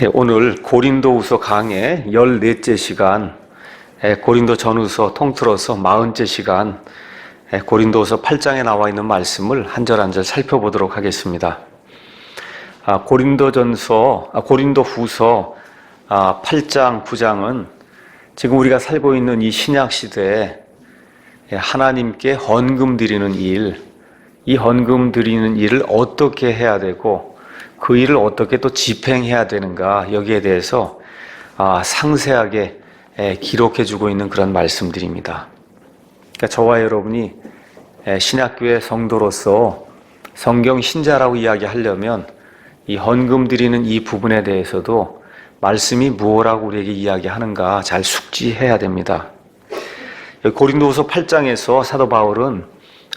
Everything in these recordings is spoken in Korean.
오늘 고린도후서 강의 14째 시간, 고린도 전후서 통틀어서 40째 시간, 고린도후서 8장에 나와 있는 말씀을 한 절 한 절 살펴보도록 하겠습니다. 고린도후서 8장, 9장은 지금 우리가 살고 있는 이 신약 시대에 하나님께 헌금 드리는 일, 이 헌금 드리는 일을 어떻게 해야 되고 그 일을 어떻게 또 집행해야 되는가, 여기에 대해서 상세하게 기록해주고 있는 그런 말씀들입니다. 그러니까 저와 여러분이 신약교회 성도로서 성경 신자라고 이야기하려면 이 헌금 드리는 이 부분에 대해서도 말씀이 무엇라고 우리에게 이야기하는가 잘 숙지해야 됩니다. 고린도후서 8장에서 사도 바울은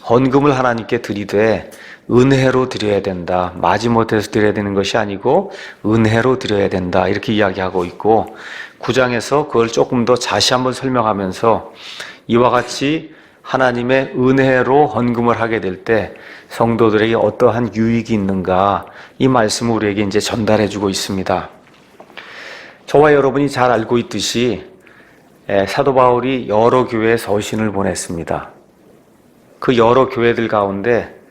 헌금을 하나님께 드리되 은혜로 드려야 된다. 마지못해서 드려야 되는 것이 아니고 은혜로 드려야 된다. 이렇게 이야기하고 있고, 9장에서 그걸 조금 더 다시 한번 설명하면서 이와 같이 하나님의 은혜로 헌금을 하게 될 때 성도들에게 어떠한 유익이 있는가, 이 말씀을 우리에게 이제 전달해 주고 있습니다. 저와 여러분이 잘 알고 있듯이 사도 바울이 여러 교회에 서신을 보냈습니다. 그 여러 교회들 가운데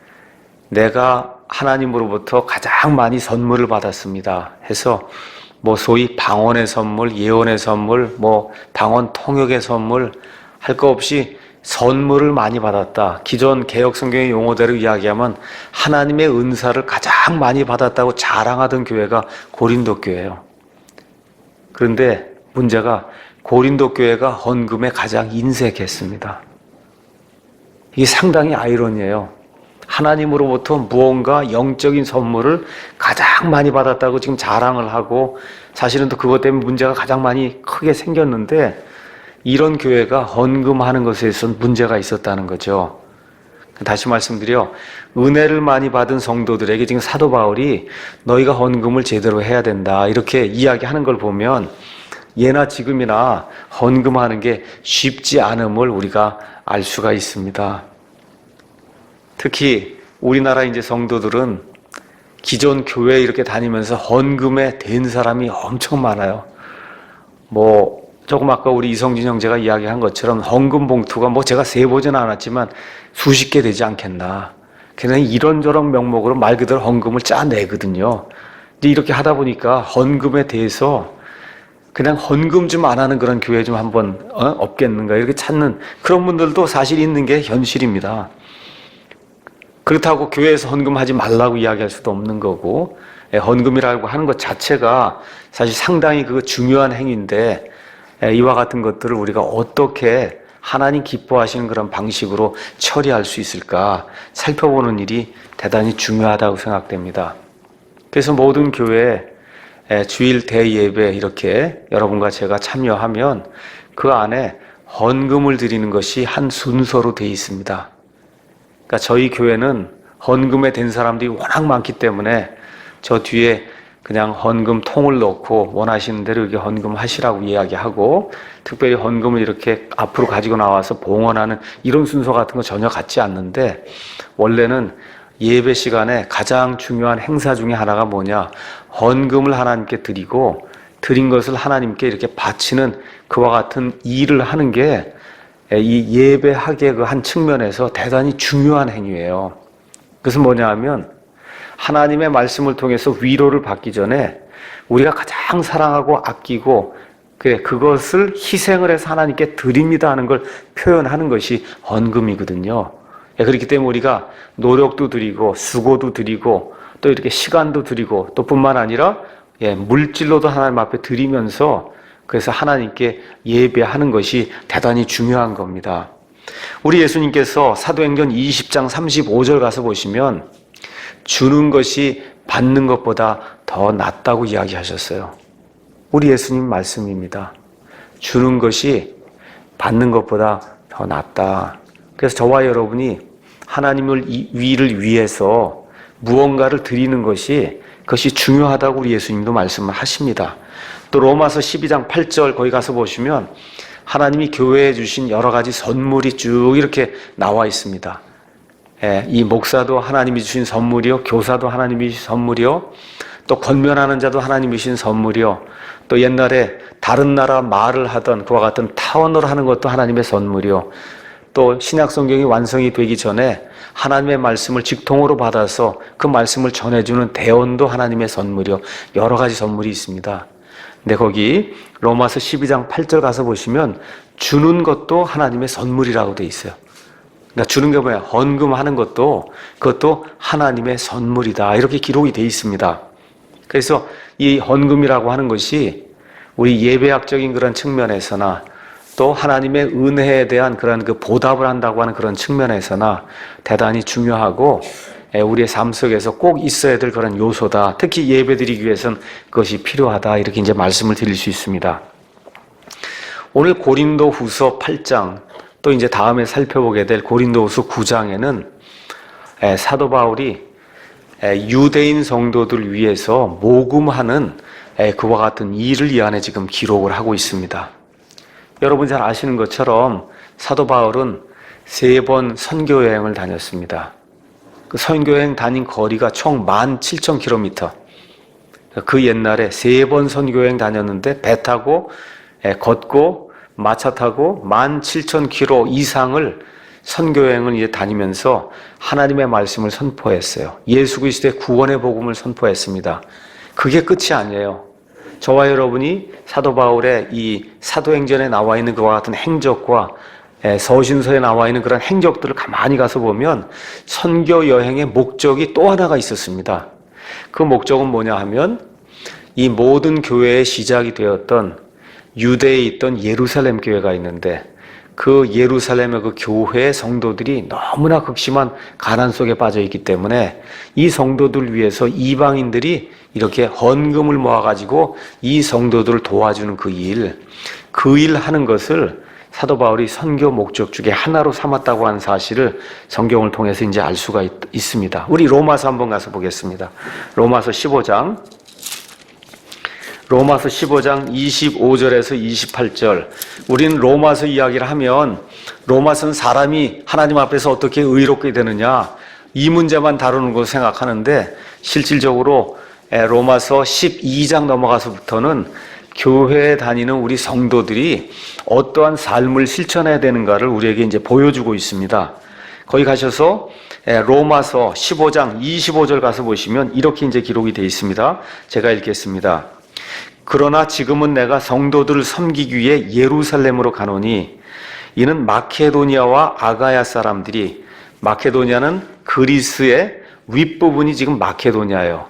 내가 하나님으로부터 가장 많이 선물을 받았습니다 해서 소위 방언의 선물, 예언의 선물, 방언 통역의 선물, 할 거 없이 선물을 많이 받았다. 기존 개역 성경의 용어대로 이야기하면 하나님의 은사를 가장 많이 받았다고 자랑하던 교회가 고린도 교회예요. 그런데 문제가 고린도 교회가 헌금에 가장 인색했습니다. 이게 상당히 아이러니해요. 하나님으로부터 무언가 영적인 선물을 가장 많이 받았다고 지금 자랑을 하고, 사실은 또 그것 때문에 문제가 가장 많이 크게 생겼는데, 이런 교회가 헌금하는 것에 있어서 문제가 있었다는 거죠. 다시 말씀드려, 은혜를 많이 받은 성도들에게 지금 사도 바울이 너희가 헌금을 제대로 해야 된다 이렇게 이야기하는 걸 보면 예나 지금이나 헌금하는 게 쉽지 않음을 우리가 알 수가 있습니다. 특히 우리나라 이제 성도들은 기존 교회 이렇게 다니면서 헌금에 댄 사람이 엄청 많아요. 조금 아까 우리 이성진 형제가 이야기한 것처럼 헌금 봉투가 제가 세보지는 않았지만 수십 개 되지 않겠나. 그냥 이런저런 명목으로 말 그대로 헌금을 짜내거든요. 근데 이렇게 하다 보니까 헌금에 대해서 그냥 헌금 좀 안 하는 그런 교회 좀 한번 없겠는가 이렇게 찾는 그런 분들도 사실 있는 게 현실입니다. 그렇다고 교회에서 헌금하지 말라고 이야기할 수도 없는 거고, 헌금이라고 하는 것 자체가 사실 상당히 중요한 행위인데, 이와 같은 것들을 우리가 어떻게 하나님 기뻐하시는 그런 방식으로 처리할 수 있을까 살펴보는 일이 대단히 중요하다고 생각됩니다. 그래서 모든 교회 주일 대예배 이렇게 여러분과 제가 참여하면 그 안에 헌금을 드리는 것이 한 순서로 되어 있습니다. 그러니까 저희 교회는 헌금에 된 사람들이 워낙 많기 때문에 저 뒤에 그냥 헌금 통을 넣고 원하시는 대로 이렇게 헌금하시라고 이야기하고, 특별히 헌금을 이렇게 앞으로 가지고 나와서 봉헌하는 이런 순서 같은 거 전혀 갖지 않는데, 원래는 예배 시간에 가장 중요한 행사 중에 하나가 뭐냐, 헌금을 하나님께 드리고 드린 것을 하나님께 이렇게 바치는 그와 같은 일을 하는 게 이 예배학의 한 측면에서 대단히 중요한 행위예요. 그것은 뭐냐 하면 하나님의 말씀을 통해서 위로를 받기 전에 우리가 가장 사랑하고 아끼고 그것을 희생을 해서 하나님께 드립니다 하는 걸 표현하는 것이 헌금이거든요. 그렇기 때문에 우리가 노력도 드리고 수고도 드리고 또 이렇게 시간도 드리고 또 뿐만 아니라 물질로도 하나님 앞에 드리면서 그래서 하나님께 예배하는 것이 대단히 중요한 겁니다. 우리 예수님께서 사도행전 20장 35절 가서 보시면 주는 것이 받는 것보다 더 낫다고 이야기하셨어요. 우리 예수님 말씀입니다. 주는 것이 받는 것보다 더 낫다. 그래서 저와 여러분이 하나님을 위를 위해서 무언가를 드리는 그것이 중요하다고 우리 예수님도 말씀을 하십니다. 또 로마서 12장 8절 거기 가서 보시면 하나님이 교회에 주신 여러 가지 선물이 쭉 이렇게 나와 있습니다. 이 목사도 하나님이 주신 선물이요, 교사도 하나님이 주신 선물이요, 또 권면하는 자도 하나님이 주신 선물이요. 또 옛날에 다른 나라 말을 하던 그와 같은 타원을 하는 것도 하나님의 선물이요. 또 신약 성경이 완성이 되기 전에 하나님의 말씀을 직통으로 받아서 그 말씀을 전해주는 대언도 하나님의 선물이요. 여러 가지 선물이 있습니다. 근데 거기 로마서 12장 8절 가서 보시면 주는 것도 하나님의 선물이라고 돼 있어요. 그러니까 주는 게 뭐야? 헌금하는 것도 그것도 하나님의 선물이다. 이렇게 기록이 돼 있습니다. 그래서 이 헌금이라고 하는 것이 우리 예배학적인 그런 측면에서나 또 하나님의 은혜에 대한 그런 그 보답을 한다고 하는 그런 측면에서나 대단히 중요하고 우리의 삶 속에서 꼭 있어야 될 그런 요소다. 특히 예배드리기 위해서는 그것이 필요하다. 이렇게 이제 말씀을 드릴 수 있습니다. 오늘 고린도후서 8장 또 이제 다음에 살펴보게 될 고린도후서 9장에는 사도 바울이 유대인 성도들 위해서 모금하는 그와 같은 일을 이 안에 지금 기록을 하고 있습니다. 여러분 잘 아시는 것처럼 사도 바울은 3번 선교 여행을 다녔습니다. 그 선교 여행 다닌 거리가 총 17,000km. 그 옛날에 3번 선교 여행 다녔는데 배 타고 걷고 마차 타고 17,000km 이상을 선교여행을 이제 다니면서 하나님의 말씀을 선포했어요. 예수 그리스도의 구원의 복음을 선포했습니다. 그게 끝이 아니에요. 저와 여러분이 사도 바울의 이 사도행전에 나와 있는 그와 같은 행적과 서신서에 나와 있는 그런 행적들을 가만히 가서 보면 선교 여행의 목적이 또 하나가 있었습니다. 그 목적은 뭐냐 하면 이 모든 교회의 시작이 되었던 유대에 있던 예루살렘 교회가 있는데 그 예루살렘의 그 교회의 성도들이 너무나 극심한 가난 속에 빠져 있기 때문에 이 성도들 위해서 이방인들이 이렇게 헌금을 모아가지고 이 성도들을 도와주는 그 일 하는 것을 사도 바울이 선교 목적 중에 하나로 삼았다고 하는 사실을 성경을 통해서 이제 알 수가 있습니다. 우리 로마서 한번 가서 보겠습니다. 로마서 15장 25절에서 28절. 우리는 로마서 이야기를 하면 로마서는 사람이 하나님 앞에서 어떻게 의롭게 되느냐 이 문제만 다루는 것으로 생각하는데 실질적으로 로마서 12장 넘어가서부터는 교회에 다니는 우리 성도들이 어떠한 삶을 실천해야 되는가를 우리에게 이제 보여주고 있습니다. 거기 가셔서 로마서 15장 25절 가서 보시면 이렇게 이제 기록이 되어 있습니다. 제가 읽겠습니다. 그러나 지금은 내가 성도들을 섬기기 위해 예루살렘으로 가노니 이는 마케도니아와 아가야 사람들이 마케도니아는 그리스의 윗부분이 지금 마케도니아예요.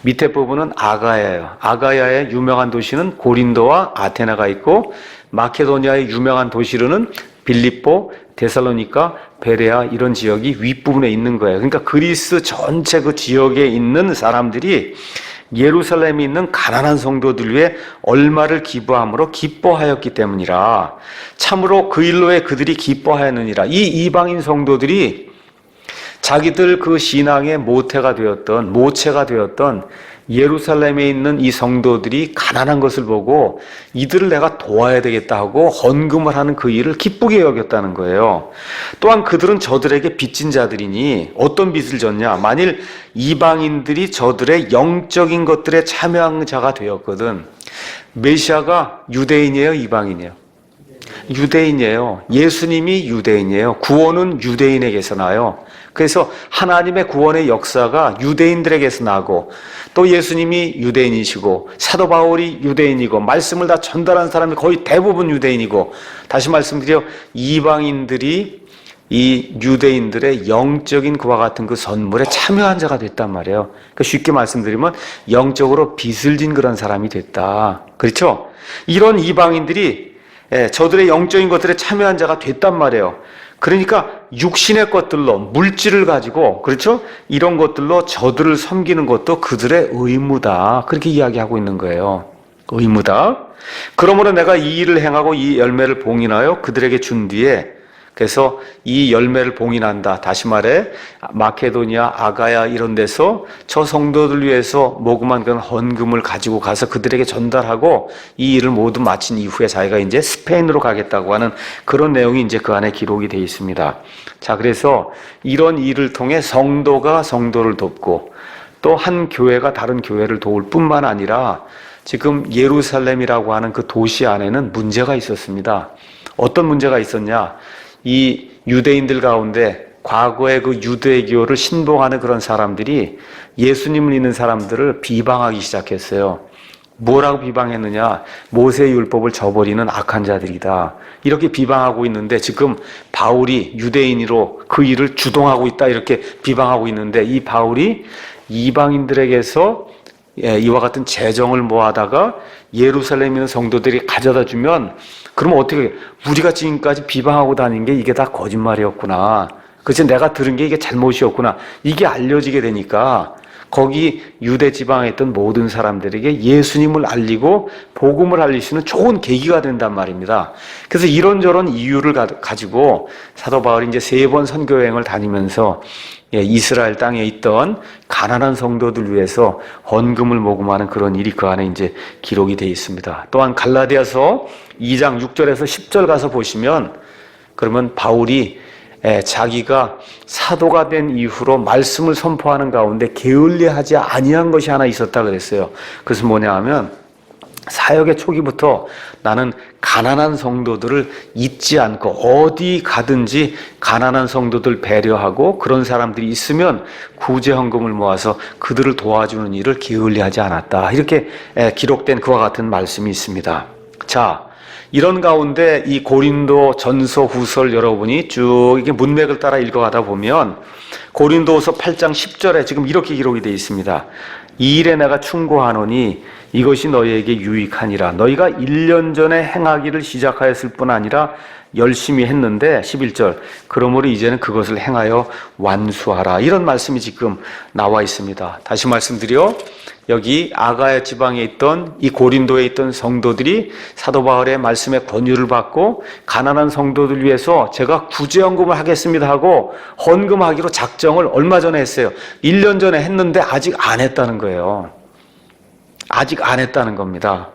밑에 부분은 아가야예요. 아가야의 유명한 도시는 고린도와 아테나가 있고 마케도니아의 유명한 도시로는 빌립보, 데살로니가, 베레아 이런 지역이 윗부분에 있는 거예요. 그러니까 그리스 전체 그 지역에 있는 사람들이 예루살렘에 있는 가난한 성도들 위해 얼마를 기부함으로 기뻐하였기 때문이라. 참으로 그 일로에 그들이 기뻐하였느니라. 이 이방인 성도들이 자기들 그 신앙의 모체가 되었던 예루살렘에 있는 이 성도들이 가난한 것을 보고 이들을 내가 도와야 되겠다 하고 헌금을 하는 그 일을 기쁘게 여겼다는 거예요. 또한 그들은 저들에게 빚진 자들이니 어떤 빚을 졌냐? 만일 이방인들이 저들의 영적인 것들에 참여한 자가 되었거든. 메시아가 유대인이에요, 이방인이에요? 유대인이에요. 예수님이 유대인이에요. 구원은 유대인에게서 나요. 그래서 하나님의 구원의 역사가 유대인들에게서 나고 또 예수님이 유대인이시고 사도 바울이 유대인이고 말씀을 다 전달한 사람이 거의 대부분 유대인이고 다시 말씀드려 이방인들이 이 유대인들의 영적인 그와 같은 그 선물에 참여한 자가 됐단 말이에요. 그러니까 쉽게 말씀드리면 영적으로 빚을 진 그런 사람이 됐다. 그렇죠? 이런 이방인들이 저들의 영적인 것들에 참여한 자가 됐단 말이에요. 그러니까 육신의 것들로 물질을 가지고 그렇죠? 이런 것들로 저들을 섬기는 것도 그들의 의무다. 그렇게 이야기하고 있는 거예요. 의무다. 그러므로 내가 이 일을 행하고 이 열매를 봉인하여 그들에게 준 뒤에 그래서 이 열매를 봉인한다. 다시 말해 마케도니아, 아가야 이런 데서 저 성도들 위해서 모금한 그런 헌금을 가지고 가서 그들에게 전달하고 이 일을 모두 마친 이후에 자기가 이제 스페인으로 가겠다고 하는 그런 내용이 이제 그 안에 기록이 되어 있습니다. 자, 그래서 이런 일을 통해 성도가 성도를 돕고 또 한 교회가 다른 교회를 도울 뿐만 아니라 지금 예루살렘이라고 하는 그 도시 안에는 문제가 있었습니다. 어떤 문제가 있었냐? 이 유대인들 가운데 과거의 그 유대교를 신봉하는 그런 사람들이 예수님을 믿는 사람들을 비방하기 시작했어요. 뭐라고 비방했느냐? 모세의 율법을 저버리는 악한 자들이다. 이렇게 비방하고 있는데 지금 바울이 유대인으로 그 일을 주동하고 있다. 이렇게 비방하고 있는데 이 바울이 이방인들에게서 이와 같은 재정을 모아다가 예루살렘에 있는 성도들이 가져다 주면 그러면 어떻게 우리가 지금까지 비방하고 다닌 게 이게 다 거짓말이었구나. 그치 내가 들은 게 이게 잘못이었구나. 이게 알려지게 되니까 거기 유대 지방에 있던 모든 사람들에게 예수님을 알리고 복음을 알릴 수 있는 좋은 계기가 된단 말입니다. 그래서 이런저런 이유를 가지고 사도 바울이 이제 3번 선교 여행을 다니면서 이스라엘 땅에 있던 가난한 성도들 위해서 헌금을 모금하는 그런 일이 그 안에 이제 기록이 되어 있습니다. 또한 갈라디아서 2장 6절에서 10절 가서 보시면 그러면 바울이 자기가 사도가 된 이후로 말씀을 선포하는 가운데 게을리하지 아니한 것이 하나 있었다 그랬어요. 그래서 뭐냐 하면 사역의 초기부터 나는 가난한 성도들을 잊지 않고 어디 가든지 가난한 성도들 배려하고 그런 사람들이 있으면 구제 헌금을 모아서 그들을 도와주는 일을 게을리하지 않았다. 이렇게 기록된 그와 같은 말씀이 있습니다. 자, 이런 가운데 이 고린도 전서 후설 여러분이 쭉 이게 문맥을 따라 읽어가다 보면 고린도후서 8장 10절에 지금 이렇게 기록이 되어 있습니다. 이 일에 내가 충고하노니 이것이 너희에게 유익하니라. 너희가 1년 전에 행하기를 시작하였을 뿐 아니라 열심히 했는데 11절 그러므로 이제는 그것을 행하여 완수하라. 이런 말씀이 지금 나와 있습니다. 다시 말씀드려 여기 아가야 지방에 있던 이 고린도에 있던 성도들이 사도 바울의 말씀에 권유를 받고 가난한 성도들 위해서 제가 구제헌금을 하겠습니다 하고 헌금하기로 작정을 얼마 전에 했어요. 1년 전에 했는데 아직 안 했다는 거예요. 아직 안 했다는 겁니다.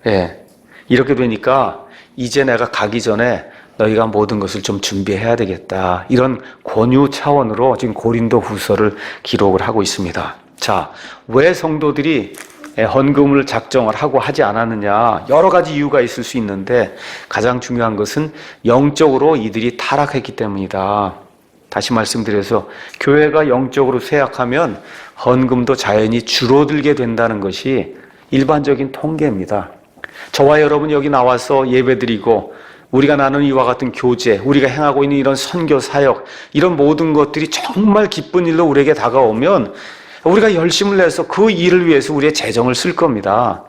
예. 이렇게 되니까 이제 내가 가기 전에 너희가 모든 것을 좀 준비해야 되겠다. 이런 권유 차원으로 지금 고린도 후서를 기록을 하고 있습니다. 자, 왜 성도들이 헌금을 작정을 하고 하지 않았느냐? 여러 가지 이유가 있을 수 있는데 가장 중요한 것은 영적으로 이들이 타락했기 때문이다. 다시 말씀드려서 교회가 영적으로 쇠약하면 헌금도 자연히 줄어들게 된다는 것이 일반적인 통계입니다. 저와 여러분 여기 나와서 예배드리고 우리가 나누는 이와 같은 교제, 우리가 행하고 있는 이런 선교 사역, 이런 모든 것들이 정말 기쁜 일로 우리에게 다가오면 우리가 열심을 내서 그 일을 위해서 우리의 재정을 쓸 겁니다.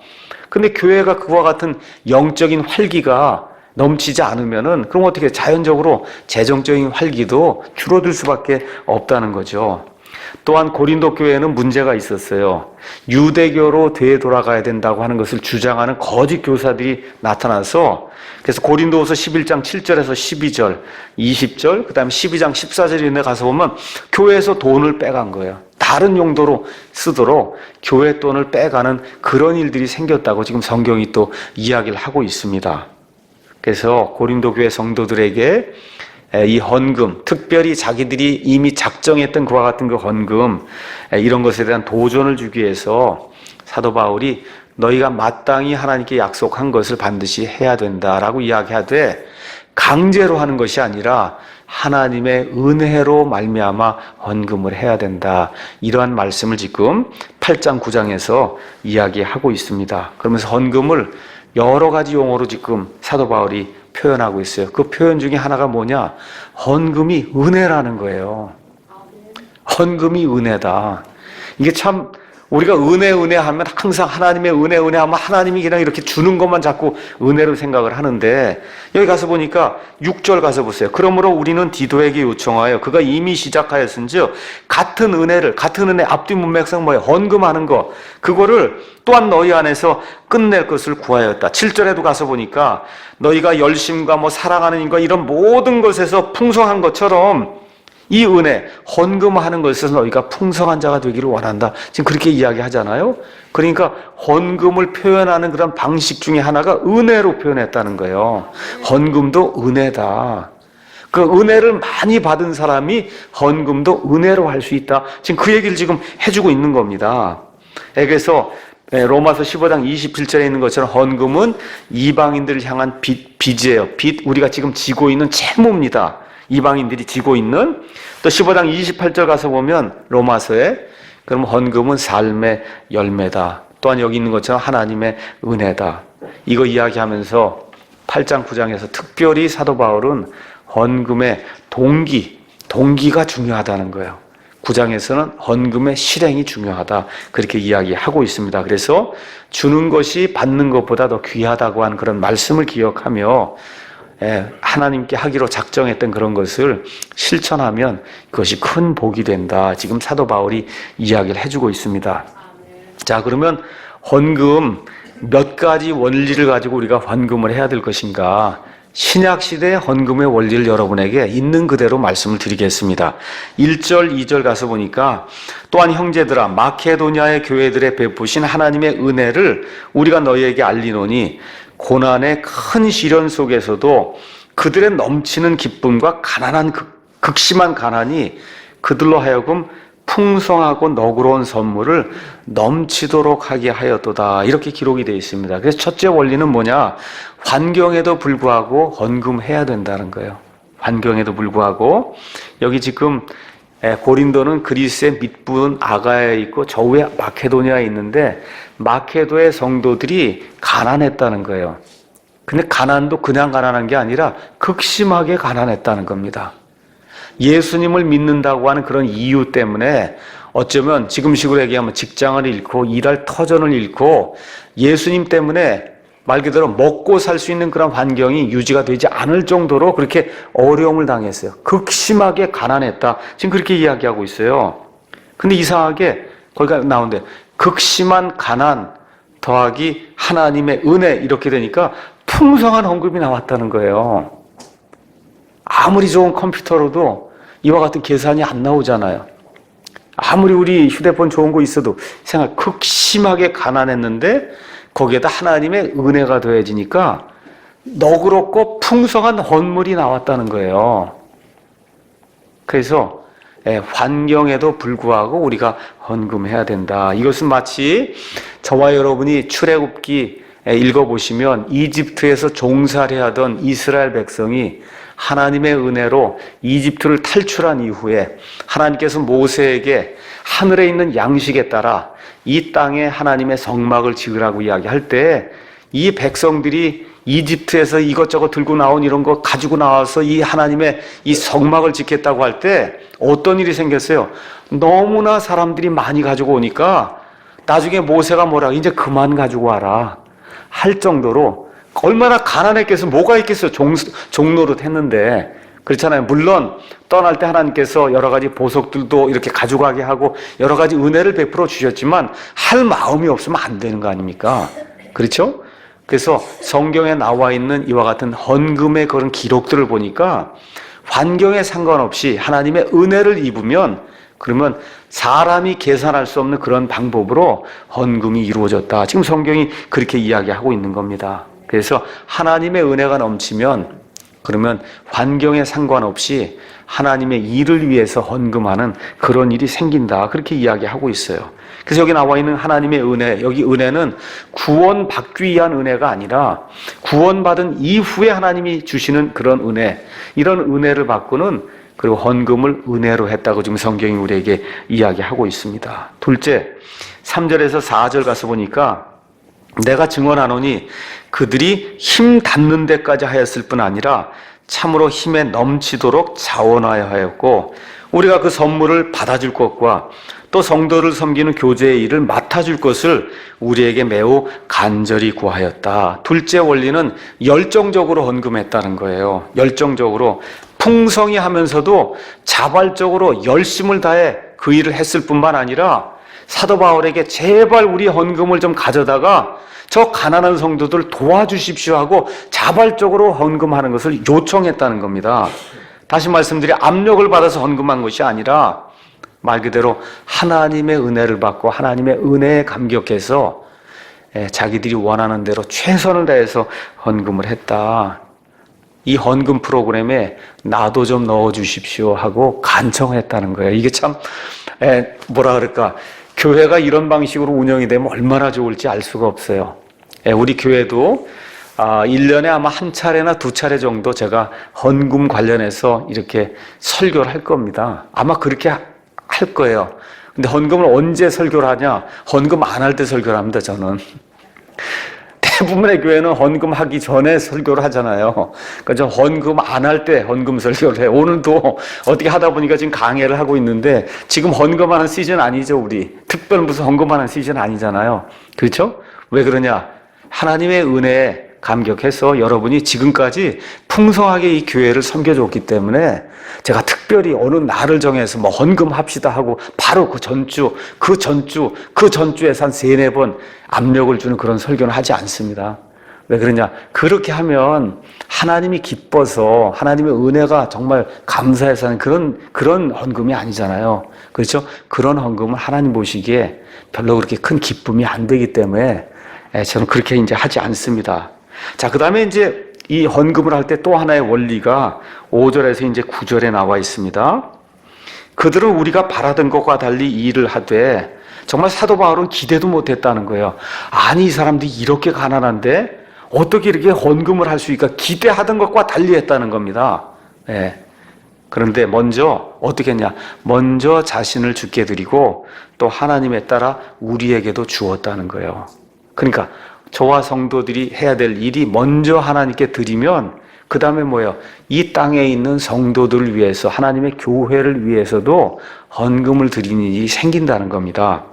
근데 교회가 그와 같은 영적인 활기가 넘치지 않으면은 그럼 어떻게 자연적으로 재정적인 활기도 줄어들 수밖에 없다는 거죠. 또한 고린도 교회에는 문제가 있었어요. 유대교로 되돌아가야 된다고 하는 것을 주장하는 거짓 교사들이 나타나서 그래서 고린도후서 11장 7절에서 12절, 20절, 그 다음에 12장 14절에 가서 보면 교회에서 돈을 빼간 거예요. 다른 용도로 쓰도록 교회 돈을 빼가는 그런 일들이 생겼다고 지금 성경이 또 이야기를 하고 있습니다. 그래서 고린도 교회 성도들에게 이 헌금, 특별히 자기들이 이미 작정했던 그와 같은 그 헌금, 이런 것에 대한 도전을 주기 위해서 사도 바울이 너희가 마땅히 하나님께 약속한 것을 반드시 해야 된다라고 이야기하되 강제로 하는 것이 아니라 하나님의 은혜로 말미암아 헌금을 해야 된다. 이러한 말씀을 지금 8장 9장에서 이야기하고 있습니다. 그러면서 헌금을 여러 가지 용어로 지금 사도 바울이 표현하고 있어요. 그 표현 중에 하나가 뭐냐? 헌금이 은혜라는 거예요. 헌금이 은혜다. 이게 참 우리가 은혜 하면 항상 하나님의 은혜 하면 하나님이 그냥 이렇게 주는 것만 자꾸 은혜로 생각을 하는데 여기 가서 보니까 6절 가서 보세요. 그러므로 우리는 디도에게 요청하여 그가 이미 시작하였은즉 같은 은혜 앞뒤 문맥상 뭐예요? 헌금하는 거 그거를 또한 너희 안에서 끝낼 것을 구하였다. 7절에도 가서 보니까 너희가 열심과 뭐 사랑하는 일과 이런 모든 것에서 풍성한 것처럼 이 은혜, 헌금하는 것에서 너희가 풍성한 자가 되기를 원한다. 지금 그렇게 이야기하잖아요. 그러니까 헌금을 표현하는 그런 방식 중에 하나가 은혜로 표현했다는 거예요. 헌금도 은혜다. 그 은혜를 많이 받은 사람이 헌금도 은혜로 할 수 있다. 지금 그 얘기를 지금 해주고 있는 겁니다. 그래서 로마서 15장 27절에 있는 것처럼 헌금은 이방인들을 향한 빚이에요. 빚, 우리가 지금 지고 있는 채무입니다. 이방인들이 지고 있는. 또 15장 28절 가서 보면 로마서에 그럼 헌금은 삶의 열매다. 또한 여기 있는 것처럼 하나님의 은혜다. 이거 이야기하면서 8장 9장에서 특별히 사도 바울은 헌금의 동기가 중요하다는 거예요. 9장에서는 헌금의 실행이 중요하다. 그렇게 이야기하고 있습니다. 그래서 주는 것이 받는 것보다 더 귀하다고 하는 그런 말씀을 기억하며 하나님께 하기로 작정했던 그런 것을 실천하면 그것이 큰 복이 된다. 지금 사도 바울이 이야기를 해주고 있습니다. 자, 그러면 헌금 몇 가지 원리를 가지고 우리가 헌금을 해야 될 것인가? 신약시대의 헌금의 원리를 여러분에게 있는 그대로 말씀을 드리겠습니다. 1절, 2절 가서 보니까 또한 형제들아 마케도냐의 교회들에 베푸신 하나님의 은혜를 우리가 너희에게 알리노니 고난의 큰 시련 속에서도 그들의 넘치는 기쁨과 가난한 극심한 가난이 그들로 하여금 풍성하고 너그러운 선물을 넘치도록 하게 하였도다. 이렇게 기록이 되어 있습니다. 그래서 첫째 원리는 뭐냐? 환경에도 불구하고 헌금해야 된다는 거예요. 환경에도 불구하고 여기 지금 고린도는 그리스의 밑부분 아가야에 있고 저 위에 마케도니아에 있는데 마케도의 성도들이 가난했다는 거예요. 근데 가난도 그냥 가난한 게 아니라 극심하게 가난했다는 겁니다. 예수님을 믿는다고 하는 그런 이유 때문에 어쩌면 지금식으로 얘기하면 직장을 잃고 일할 터전을 잃고 예수님 때문에 말 그대로 먹고 살 수 있는 그런 환경이 유지가 되지 않을 정도로 그렇게 어려움을 당했어요. 극심하게 가난했다. 지금 그렇게 이야기하고 있어요. 근데 이상하게 거기가 나오는데 극심한 가난 더하기 하나님의 은혜 이렇게 되니까 풍성한 헌금이 나왔다는 거예요. 아무리 좋은 컴퓨터로도 이와 같은 계산이 안 나오잖아요. 아무리 우리 휴대폰 좋은 거 있어도 생각 극심하게 가난했는데 거기에다 하나님의 은혜가 더해지니까 너그럽고 풍성한 헌물이 나왔다는 거예요. 그래서 환경에도 불구하고 우리가 헌금해야 된다. 이것은 마치 저와 여러분이 출애굽기 읽어보시면 이집트에서 종살이 하던 이스라엘 백성이 하나님의 은혜로 이집트를 탈출한 이후에 하나님께서 모세에게 하늘에 있는 양식에 따라 이 땅에 하나님의 성막을 지으라고 이야기할 때 이 백성들이 이집트에서 이것저것 들고 나온 이런 거 가지고 나와서 이 하나님의 이 성막을 짓겠다고 할 때 어떤 일이 생겼어요? 너무나 사람들이 많이 가지고 오니까 나중에 모세가 뭐라 이제 그만 가지고 와라 할 정도로 얼마나 가난했겠어. 뭐가 있겠어요. 종노릇 했는데 그렇잖아요. 물론 떠날 때 하나님께서 여러 가지 보석들도 이렇게 가져가게 하고 여러 가지 은혜를 베풀어 주셨지만 할 마음이 없으면 안 되는 거 아닙니까? 그렇죠? 그래서 성경에 나와 있는 이와 같은 헌금의 그런 기록들을 보니까 환경에 상관없이 하나님의 은혜를 입으면 그러면 사람이 계산할 수 없는 그런 방법으로 헌금이 이루어졌다. 지금 성경이 그렇게 이야기하고 있는 겁니다. 그래서 하나님의 은혜가 넘치면 그러면 환경에 상관없이 하나님의 일을 위해서 헌금하는 그런 일이 생긴다. 그렇게 이야기하고 있어요. 그래서 여기 나와 있는 하나님의 은혜, 여기 은혜는 구원받기 위한 은혜가 아니라 구원받은 이후에 하나님이 주시는 그런 은혜, 이런 은혜를 받고는 그리고 헌금을 은혜로 했다고 지금 성경이 우리에게 이야기하고 있습니다. 둘째, 3절에서 4절 가서 보니까 내가 증언하노니 그들이 힘 닿는 데까지 하였을 뿐 아니라 참으로 힘에 넘치도록 자원하여 하였고 우리가 그 선물을 받아줄 것과 또 성도를 섬기는 교제의 일을 맡아줄 것을 우리에게 매우 간절히 구하였다. 둘째 원리는 열정적으로 헌금했다는 거예요. 열정적으로 풍성히 하면서도 자발적으로 열심을 다해 그 일을 했을 뿐만 아니라 사도 바울에게 제발 우리 헌금을 좀 가져다가 저 가난한 성도들 도와주십시오 하고 자발적으로 헌금하는 것을 요청했다는 겁니다. 다시 말씀드려 압력을 받아서 헌금한 것이 아니라 말 그대로 하나님의 은혜를 받고 하나님의 은혜에 감격해서 자기들이 원하는 대로 최선을 다해서 헌금을 했다. 이 헌금 프로그램에 나도 좀 넣어주십시오 하고 간청했다는 거예요. 이게 참 뭐라 그럴까, 교회가 이런 방식으로 운영이 되면 얼마나 좋을지 알 수가 없어요. 우리 교회도 1년에 아마 한 차례나 두 차례 정도 제가 헌금 관련해서 이렇게 설교를 할 겁니다. 아마 그렇게 할 거예요. 근데 헌금을 언제 설교를 하냐? 헌금 안 할 때 설교를 합니다, 저는. 대부분의 교회는 헌금 하기 전에 설교를 하잖아요. 그러니까 저 헌금 안 할 때 헌금 설교를 해요. 오늘도 어떻게 하다 보니까 지금 강해를 하고 있는데, 지금 헌금하는 시즌 아니죠, 우리. 특별 무슨 헌금하는 시즌 아니잖아요. 그렇죠? 왜 그러냐? 하나님의 은혜에 감격해서 여러분이 지금까지 풍성하게 이 교회를 섬겨줬기 때문에 제가 특별히 어느 날을 정해서 뭐 헌금합시다 하고 바로 그 전주에서 한 3-4번 압력을 주는 그런 설교는 하지 않습니다. 왜 그러냐? 그렇게 하면 하나님이 기뻐서 하나님의 은혜가 정말 감사해서 하는 그런 헌금이 아니잖아요. 그렇죠? 그런 헌금은 하나님 보시기에 별로 그렇게 큰 기쁨이 안 되기 때문에 저는 그렇게 이제 하지 않습니다. 자, 그 다음에 이제 이 헌금을 할 때 또 하나의 원리가 5절에서 이제 9절에 나와 있습니다. 그들은 우리가 바라던 것과 달리 일을 하되, 정말 사도 바울은 기대도 못했다는 거예요. 아니, 이 사람들이 이렇게 가난한데 어떻게 이렇게 헌금을 할 수 있을까? 기대하던 것과 달리 했다는 겁니다. 그런데 먼저 어떻게 했냐? 먼저 자신을 주께 드리고 또 하나님에 따라 우리에게도 주었다는 거예요. 그러니까 저와 성도들이 해야 될 일이 먼저 하나님께 드리면 그 다음에 뭐예요? 이 땅에 있는 성도들을 위해서, 하나님의 교회를 위해서도 헌금을 드리는 일이 생긴다는 겁니다.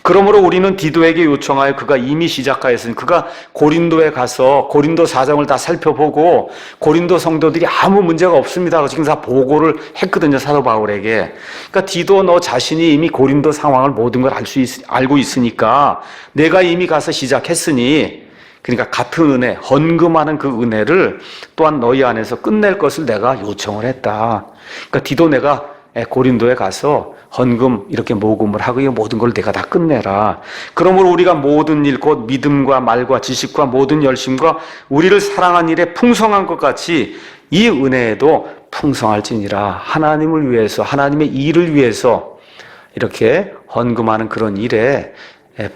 그러므로 우리는 디도에게 요청하여 그가 이미 시작하였으니, 그가 고린도에 가서 고린도 사정을 다 살펴보고 고린도 성도들이 아무 문제가 없습니다. 지금 다 보고를 했거든요, 사도 바울에게. 그러니까 디도, 너 자신이 이미 고린도 상황을 모든 걸 알고 있으니까 내가 이미 가서 시작했으니, 그러니까 같은 은혜, 헌금하는 그 은혜를 또한 너희 안에서 끝낼 것을 내가 요청을 했다. 그러니까 디도, 내가 고린도에 가서 헌금 이렇게 모금을 하고 이 모든 걸 내가 다 끝내라. 그러므로 우리가 모든 일, 곧 믿음과 말과 지식과 모든 열심과 우리를 사랑한 일에 풍성한 것 같이 이 은혜에도 풍성할지니라. 하나님을 위해서, 하나님의 일을 위해서 이렇게 헌금하는 그런 일에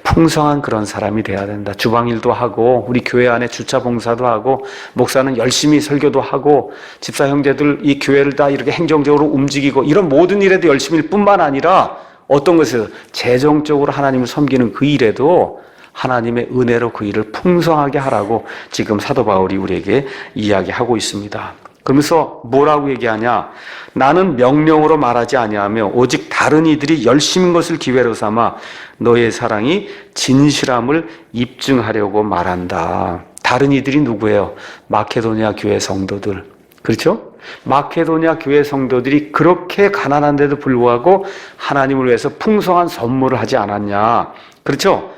풍성한 그런 사람이 돼야 된다. 주방일도 하고, 우리 교회 안에 주차 봉사도 하고, 목사는 열심히 설교도 하고, 집사 형제들 이 교회를 다 이렇게 행정적으로 움직이고, 이런 모든 일에도 열심일 뿐만 아니라 어떤 것에서 재정적으로 하나님을 섬기는 그 일에도 하나님의 은혜로 그 일을 풍성하게 하라고 지금 사도 바울이 우리에게 이야기하고 있습니다. 그러면서 뭐라고 얘기하냐? 나는 명령으로 말하지 아니하며 오직 다른 이들이 열심인 것을 기회로 삼아 너의 사랑이 진실함을 입증하려고 말한다. 다른 이들이 누구예요? 마케도니아 교회 성도들. 그렇죠? 마케도니아 교회 성도들이 그렇게 가난한데도 불구하고 하나님을 위해서 풍성한 선물을 하지 않았냐? 그렇죠?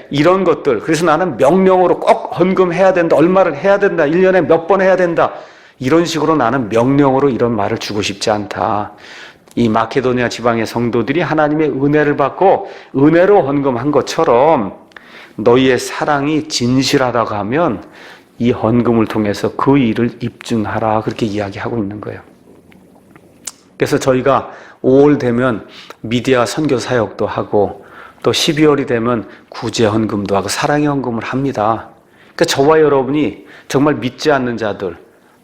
이런 것들. 그래서 나는 명령으로 꼭 헌금해야 된다. 얼마를 해야 된다. 1년에 몇 번 해야 된다. 이런 식으로 나는 명령으로 이런 말을 주고 싶지 않다. 이 마케도니아 지방의 성도들이 하나님의 은혜를 받고 은혜로 헌금한 것처럼 너희의 사랑이 진실하다고 하면 이 헌금을 통해서 그 일을 입증하라. 그렇게 이야기하고 있는 거예요. 그래서 저희가 5월 되면 미디어 선교 사역도 하고 또 12월이 되면 구제 헌금도 하고 사랑의 헌금을 합니다. 그러니까 저와 여러분이 정말 믿지 않는 자들,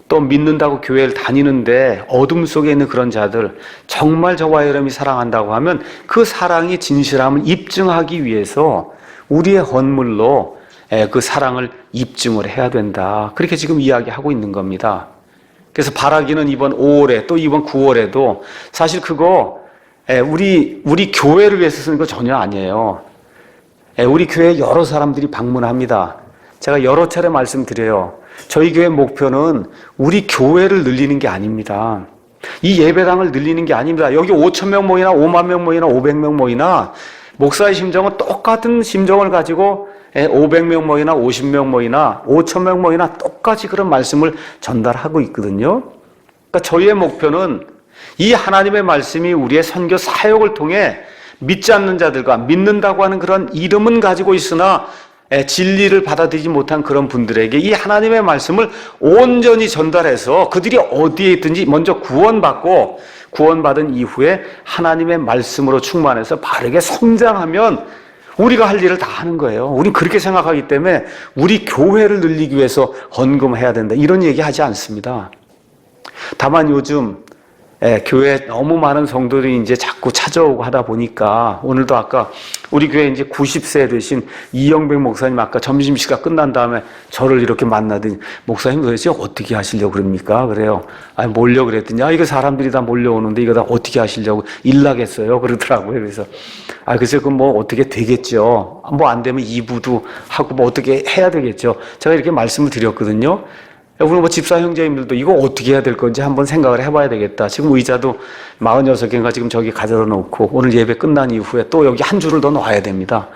또 믿는다고 교회를 다니는데 어둠 속에 있는 그런 자들, 정말 저와 여러분이 사랑한다고 하면 그 사랑이 진실함을 입증하기 위해서 우리의 헌물로 그 사랑을 입증을 해야 된다. 그렇게 지금 이야기하고 있는 겁니다. 그래서 바라기는 이번 5월에 또 이번 9월에도 사실 그거 우리 교회를 위해서 쓰는 거 전혀 아니에요. 우리 교회에 여러 사람들이 방문합니다. 제가 여러 차례 말씀드려요. 저희 교회 목표는 우리 교회를 늘리는 게 아닙니다. 이 예배당을 늘리는 게 아닙니다. 여기 5,000명 모이나 5만 명 모이나 500명 모이나 목사의 심정은 똑같은 심정을 가지고 500명 모이나 50명 모이나 5,000명 모이나 똑같이 그런 말씀을 전달하고 있거든요. 그러니까 저희의 목표는 이 하나님의 말씀이 우리의 선교 사역을 통해 믿지 않는 자들과 믿는다고 하는 그런 이름은 가지고 있으나 진리를 받아들이지 못한 그런 분들에게 이 하나님의 말씀을 온전히 전달해서 그들이 어디에 있든지 먼저 구원받은 이후에 하나님의 말씀으로 충만해서 바르게 성장하면 우리가 할 일을 다 하는 거예요. 우린 그렇게 생각하기 때문에 우리 교회를 늘리기 위해서 헌금해야 된다, 이런 얘기 하지 않습니다. 다만 요즘 교회에 너무 많은 성도들이 이제 자꾸 찾아오고 하다 보니까, 오늘도 아까 우리 교회 이제 90세 되신 이영백 목사님 아까 점심시간 끝난 다음에 저를 이렇게 만나더니, 목사님 도대체 어떻게 하시려고 그럽니까? 그래요. 아니, 몰려 그랬더니, 이거 사람들이 다 몰려오는데 이거 다 어떻게 하시려고, 일 나겠어요? 그러더라고요. 그래서, 글쎄, 그럼 뭐 어떻게 되겠죠. 뭐 안 되면 2부도 하고 뭐 어떻게 해야 되겠죠. 제가 이렇게 말씀을 드렸거든요. 우리 뭐 집사 형제님들도 이거 어떻게 해야 될 건지 한번 생각을 해봐야 되겠다. 지금 의자도 46개인가 지금 저기 가져다 놓고 오늘 예배 끝난 이후에 또 여기 한 줄을 더 놔야 됩니다.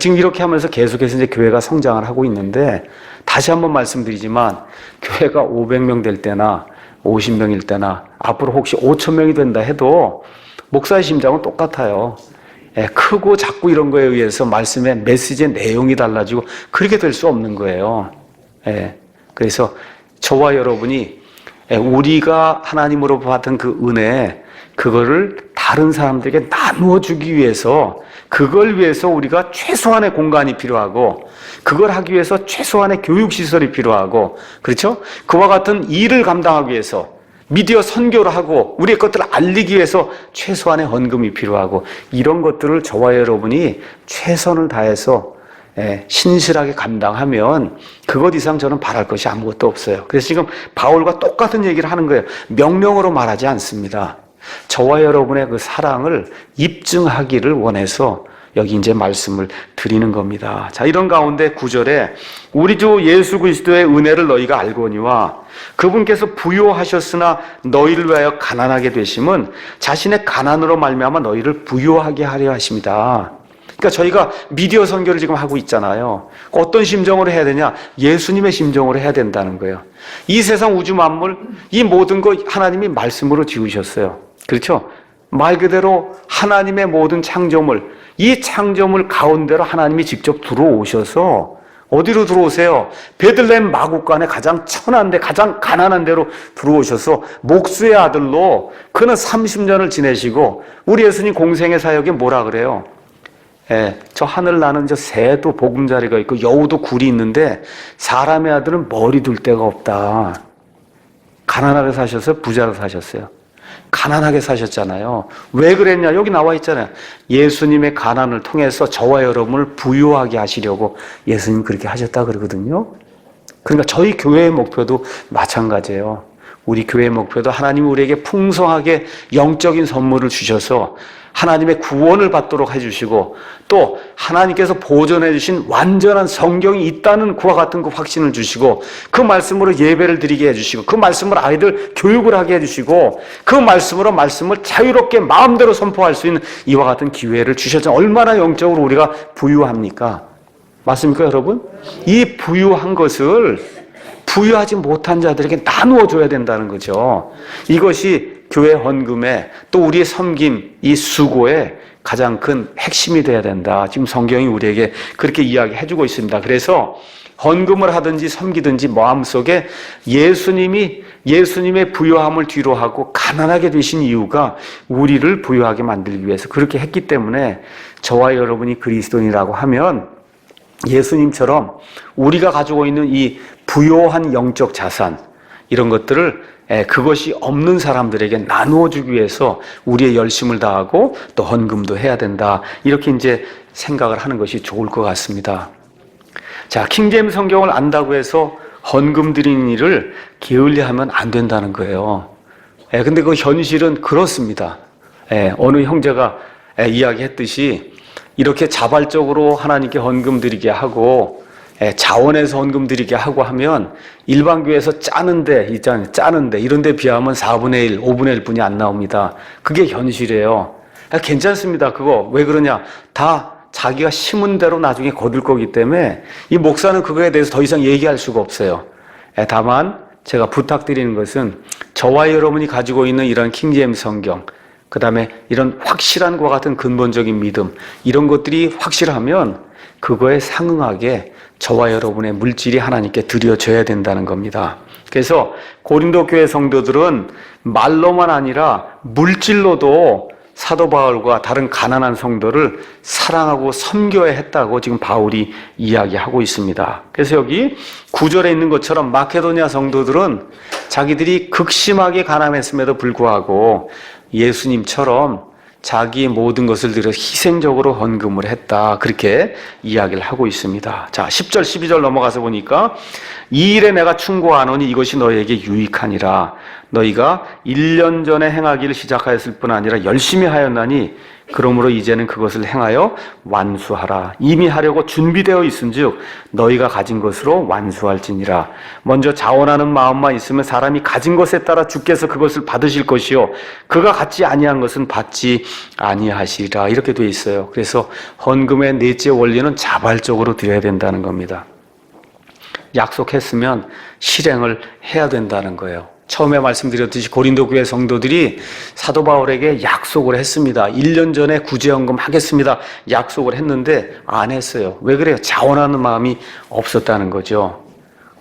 지금 이렇게 하면서 계속해서 이제 교회가 성장을 하고 있는데, 다시 한번 말씀드리지만 교회가 500명 될 때나 50명일 때나 앞으로 혹시 5,000명이 된다 해도 목사의 심장은 똑같아요. 크고 작고 이런 거에 의해서 말씀의 메시지의 내용이 달라지고 그렇게 될 수 없는 거예요. 그래서 저와 여러분이 우리가 하나님으로 받은 그 은혜, 그거를 다른 사람들에게 나누어 주기 위해서, 그걸 위해서 우리가 최소한의 공간이 필요하고, 그걸 하기 위해서 최소한의 교육시설이 필요하고, 그렇죠? 그와 같은 일을 감당하기 위해서 미디어 선교를 하고 우리의 것들을 알리기 위해서 최소한의 헌금이 필요하고, 이런 것들을 저와 여러분이 최선을 다해서 신실하게 감당하면 그것 이상 저는 바랄 것이 아무것도 없어요. 그래서 지금 바울과 똑같은 얘기를 하는 거예요. 명령으로 말하지 않습니다. 저와 여러분의 그 사랑을 입증하기를 원해서 여기 이제 말씀을 드리는 겁니다. 자, 이런 가운데 9절에 우리 주 예수 그리스도의 은혜를 너희가 알거니와 그분께서 부요하셨으나 너희를 위하여 가난하게 되심은 자신의 가난으로 말미암아 너희를 부요하게 하려 하십니다. 그러니까 저희가 미디어 선교를 지금 하고 있잖아요. 어떤 심정으로 해야 되냐? 예수님의 심정으로 해야 된다는 거예요. 이 세상 우주 만물, 이 모든 거 하나님이 말씀으로 지으셨어요. 그렇죠? 말 그대로 하나님의 모든 창조물, 이 창조물 가운데로 하나님이 직접 들어오셔서, 어디로 들어오세요? 베들레헴 마국간에 가장 천한데 가장 가난한 데로 들어오셔서 목수의 아들로 그는 30년을 지내시고, 우리 예수님 공생의 사역에 뭐라 그래요? 저 하늘 나는 저 새도 보금자리가 있고 여우도 굴이 있는데 사람의 아들은 머리 둘 데가 없다. 가난하게 사셨어요? 부자로 사셨어요? 가난하게 사셨잖아요. 왜 그랬냐? 여기 나와 있잖아요. 예수님의 가난을 통해서 저와 여러분을 부유하게 하시려고 예수님 그렇게 하셨다 그러거든요. 그러니까 저희 교회의 목표도 마찬가지예요. 우리 교회의 목표도 하나님이 우리에게 풍성하게 영적인 선물을 주셔서 하나님의 구원을 받도록 해주시고, 또 하나님께서 보존해 주신 완전한 성경이 있다는 그와 같은 그 확신을 주시고, 그 말씀으로 예배를 드리게 해주시고, 그 말씀으로 아이들 교육을 하게 해주시고, 그 말씀으로 말씀을 자유롭게 마음대로 선포할 수 있는 이와 같은 기회를 주셨죠. 얼마나 영적으로 우리가 부유합니까? 맞습니까, 여러분? 이 부유한 것을 부유하지 못한 자들에게 나누어 줘야 된다는 거죠. 이것이 교회 헌금에, 또 우리의 섬김, 이 수고에 가장 큰 핵심이 돼야 된다. 지금 성경이 우리에게 그렇게 이야기해 주고 있습니다. 그래서 헌금을 하든지 섬기든지 마음속에 예수님의 부유함을 뒤로 하고 가난하게 되신 이유가 우리를 부유하게 만들기 위해서 그렇게 했기 때문에, 저와 여러분이 그리스도인이라고 하면 예수님처럼 우리가 가지고 있는 이 부요한 영적 자산, 이런 것들을 그것이 없는 사람들에게 나누어 주기 위해서 우리의 열심을 다하고 또 헌금도 해야 된다. 이렇게 이제 생각을 하는 것이 좋을 것 같습니다. 자, 킹제임스 성경을 안다고 해서 헌금 드리는 일을 게을리하면 안 된다는 거예요. 근데 그 현실은 그렇습니다. 어느 형제가 이야기했듯이 이렇게 자발적으로 하나님께 헌금 드리게 하고 자원해서 헌금 드리게 하고 하면 일반 교회에서 짜는데 이런 데 비하면 4분의 1, 5분의 1 뿐이 안 나옵니다. 그게 현실이에요. 괜찮습니다. 그거 왜 그러냐? 다 자기가 심은 대로 나중에 거둘 거기 때문에 이 목사는 그거에 대해서 더 이상 얘기할 수가 없어요. 다만 제가 부탁드리는 것은 저와 여러분이 가지고 있는 이런 킹제임스 성경, 그 다음에 이런 확실한 것과 같은 근본적인 믿음, 이런 것들이 확실하면 그거에 상응하게 저와 여러분의 물질이 하나님께 드려져야 된다는 겁니다. 그래서 고린도 교회 성도들은 말로만 아니라 물질로도 사도 바울과 다른 가난한 성도를 사랑하고 섬겨야 했다고 지금 바울이 이야기하고 있습니다. 그래서 여기 9절에 있는 것처럼 마케도니아 성도들은 자기들이 극심하게 가난했음에도 불구하고 예수님처럼 자기의 모든 것을 들여 희생적으로 헌금을 했다. 그렇게 이야기를 하고 있습니다. 자, 10절, 12절 넘어가서 보니까 이 일에 내가 충고하노니 이것이 너희에게 유익하니라. 너희가 1년 전에 행하기를 시작하였을 뿐 아니라 열심히 하였나니 그러므로 이제는 그것을 행하여 완수하라. 이미 하려고 준비되어 있은즉 너희가 가진 것으로 완수할지니라. 먼저 자원하는 마음만 있으면 사람이 가진 것에 따라 주께서 그것을 받으실 것이요 그가 갖지 아니한 것은 받지 아니하시리라. 이렇게 돼 있어요. 그래서 헌금의 넷째 원리는 자발적으로 드려야 된다는 겁니다. 약속했으면 실행을 해야 된다는 거예요. 처음에 말씀드렸듯이 고린도 교회 성도들이 사도 바울에게 약속을 했습니다. 1년 전에 구제헌금 하겠습니다. 약속을 했는데 안 했어요. 왜 그래요? 자원하는 마음이 없었다는 거죠.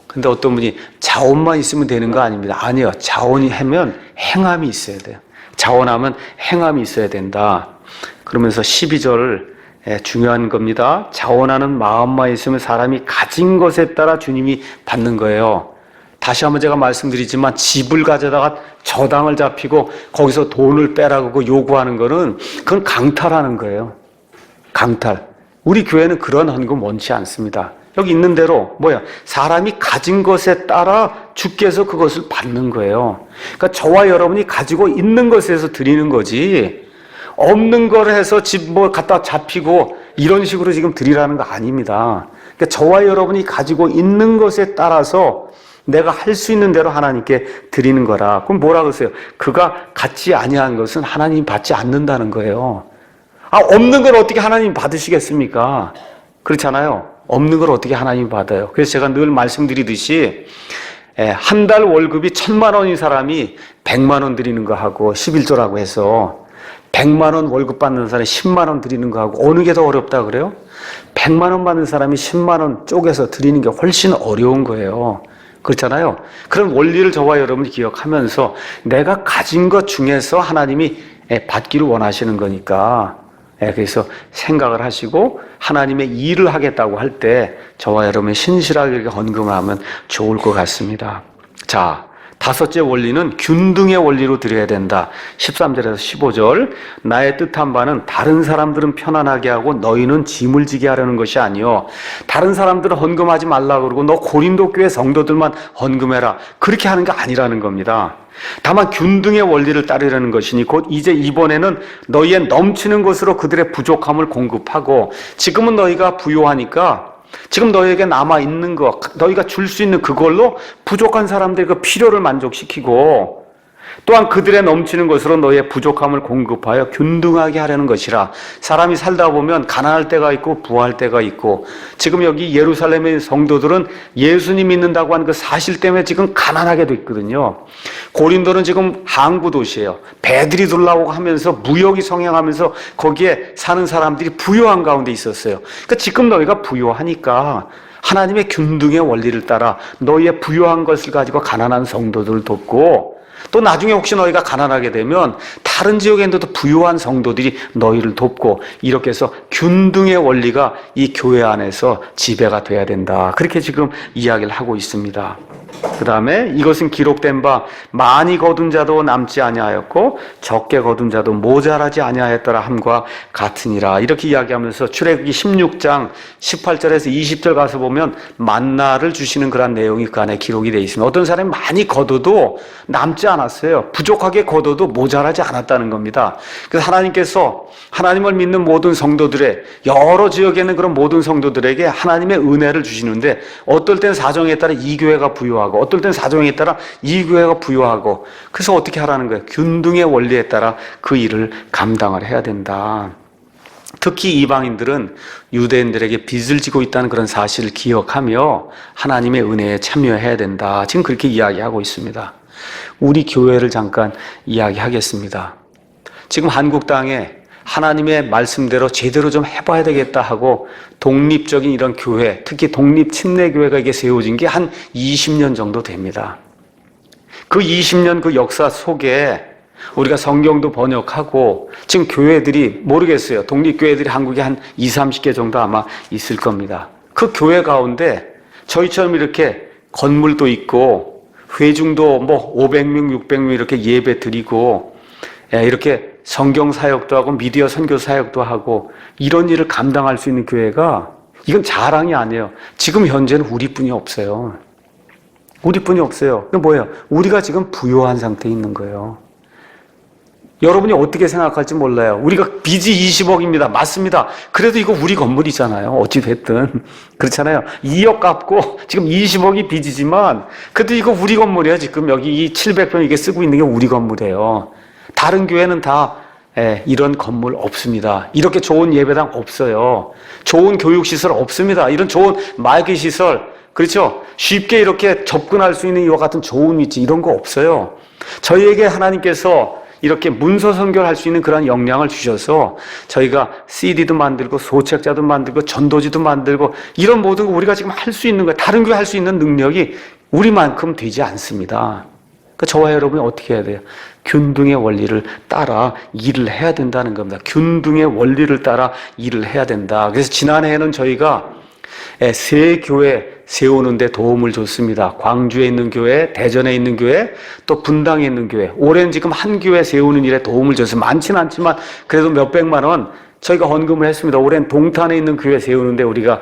근데 어떤 분이 자원만 있으면 되는 거 아닙니다. 아니요. 자원이 하면 행함이 있어야 돼요. 자원하면 행함이 있어야 된다. 그러면서 12절 중요한 겁니다. 자원하는 마음만 있으면 사람이 가진 것에 따라 주님이 받는 거예요. 다시 한번 제가 말씀드리지만 집을 가져다가 저당을 잡히고 거기서 돈을 빼라고 요구하는 거는 그건 강탈하는 거예요. 강탈. 우리 교회는 그런 헌금 원치 않습니다. 여기 있는 대로 사람이 가진 것에 따라 주께서 그것을 받는 거예요. 그러니까 저와 여러분이 가지고 있는 것에서 드리는 거지 없는 걸 해서 집 갖다 잡히고 이런 식으로 지금 드리라는 거 아닙니다. 그러니까 저와 여러분이 가지고 있는 것에 따라서 내가 할 수 있는 대로 하나님께 드리는 거라. 그럼 뭐라 그러세요? 그가 갖지 아니한 것은 하나님 받지 않는다는 거예요. 없는 걸 어떻게 하나님 받으시겠습니까? 그렇잖아요. 없는 걸 어떻게 하나님 받아요? 그래서 제가 늘 말씀드리듯이 한 달 월급이 1,000만 원인 사람이 100만 원 드리는 거 하고 11조라고 해서 100만 원 월급 받는 사람이 10만 원 드리는 거 하고 어느 게 더 어렵다 그래요? 100만 원 받는 사람이 10만 원 쪼개서 드리는 게 훨씬 어려운 거예요. 그렇잖아요. 그런 원리를 저와 여러분이 기억하면서 내가 가진 것 중에서 하나님이 받기를 원하시는 거니까 그래서 생각을 하시고 하나님의 일을 하겠다고 할 때 저와 여러분이 신실하게 헌금을 하면 좋을 것 같습니다. 자, 다섯째 원리는 균등의 원리로 드려야 된다. 13절에서 15절 나의 뜻한 바는 다른 사람들은 편안하게 하고 너희는 짐을 지게 하려는 것이 아니요 다른 사람들은 헌금하지 말라 그러고 너 고린도 교회 성도들만 헌금해라 그렇게 하는 게 아니라는 겁니다. 다만 균등의 원리를 따르려는 것이니 곧 이제 이번에는 너희의 넘치는 것으로 그들의 부족함을 공급하고 지금은 너희가 부요하니까 지금 너희에게 남아있는 거, 너희가 줄 수 있는 그걸로 부족한 사람들의 그 필요를 만족시키고 또한 그들의 넘치는 것으로 너희의 부족함을 공급하여 균등하게 하려는 것이라. 사람이 살다 보면 가난할 때가 있고 부할 때가 있고 지금 여기 예루살렘의 성도들은 예수님 믿는다고 하는 그 사실 때문에 지금 가난하게 됐거든요. 고린도는 지금 항구 도시예요. 배들이 둘러오고 하면서 무역이 성행하면서 거기에 사는 사람들이 부유한 가운데 있었어요. 그러니까 지금 너희가 부유하니까 하나님의 균등의 원리를 따라 너희의 부유한 것을 가지고 가난한 성도들을 돕고 또 나중에 혹시 너희가 가난하게 되면 다른 지역에 있는데도 부유한 성도들이 너희를 돕고 이렇게 해서 균등의 원리가 이 교회 안에서 지배가 돼야 된다. 그렇게 지금 이야기를 하고 있습니다. 그 다음에 이것은 기록된 바 많이 거둔 자도 남지 아니하였고 적게 거둔 자도 모자라지 아니하였더라 함과 같으니라. 이렇게 이야기하면서 출애굽기 16장 18절에서 20절 가서 보면 만나를 주시는 그런 내용이 그 안에 기록이 되어 있습니다. 어떤 사람이 많이 거둬도 남지 않았어요. 부족하게 거둬도 모자라지 않았다는 겁니다. 그래서 하나님께서 하나님을 믿는 모든 성도들의 여러 지역에 있는 그런 모든 성도들에게 하나님의 은혜를 주시는데 어떨 땐 사정에 따라 이 교회가 부유하고 어떨 땐 사정에 따라 이 교회가 부유하고 그래서 어떻게 하라는 거예요? 균등의 원리에 따라 그 일을 감당을 해야 된다. 특히 이방인들은 유대인들에게 빚을 지고 있다는 그런 사실을 기억하며 하나님의 은혜에 참여해야 된다. 지금 그렇게 이야기하고 있습니다. 우리 교회를 잠깐 이야기하겠습니다. 지금 한국 땅에 하나님의 말씀대로 제대로 좀 해봐야 되겠다 하고 독립적인 이런 교회, 특히 독립 침례교회가 이게 세워진 게 한 20년 정도 됩니다. 그 20년 그 역사 속에 우리가 성경도 번역하고 지금 교회들이 모르겠어요. 독립교회들이 한국에 한 20, 30개 정도 아마 있을 겁니다. 그 교회 가운데 저희처럼 이렇게 건물도 있고 회중도 뭐 500명, 600명 이렇게 예배 드리고 이렇게 성경 사역도 하고 미디어 선교 사역도 하고 이런 일을 감당할 수 있는 교회가 이건 자랑이 아니에요. 지금 현재는 우리뿐이 없어요. 우리뿐이 없어요. 그게 뭐예요? 우리가 지금 부요한 상태에 있는 거예요. 여러분이 어떻게 생각할지 몰라요. 우리가 빚이 20억입니다. 맞습니다. 그래도 이거 우리 건물이잖아요. 어찌 됐든. 그렇잖아요. 2억 갚고 지금 20억이 빚이지만 그래도 이거 우리 건물이에요. 지금 여기 이 700평 이게 쓰고 있는 게 우리 건물이에요. 다른 교회는 다 이런 건물 없습니다. 이렇게 좋은 예배당 없어요. 좋은 교육시설 없습니다. 이런 좋은 말기시설, 그렇죠? 쉽게 이렇게 접근할 수 있는 이와 같은 좋은 위치 이런 거 없어요. 저희에게 하나님께서 이렇게 문서 선교를 할 수 있는 그런 역량을 주셔서 저희가 CD도 만들고 소책자도 만들고 전도지도 만들고 이런 모든 거 우리가 지금 할 수 있는 거예요. 다른 교회 할 수 있는 능력이 우리만큼 되지 않습니다. 그러니까 저와 여러분이 어떻게 해야 돼요? 균등의 원리를 따라 일을 해야 된다는 겁니다. 균등의 원리를 따라 일을 해야 된다. 그래서 지난해에는 저희가 세 교회 세우는 데 도움을 줬습니다. 광주에 있는 교회, 대전에 있는 교회, 또 분당에 있는 교회. 올해는 지금 한 교회 세우는 일에 도움을 줬어요. 많지는 않지만 그래도 몇백만 원 저희가 헌금을 했습니다. 올해는 동탄에 있는 교회 세우는데 우리가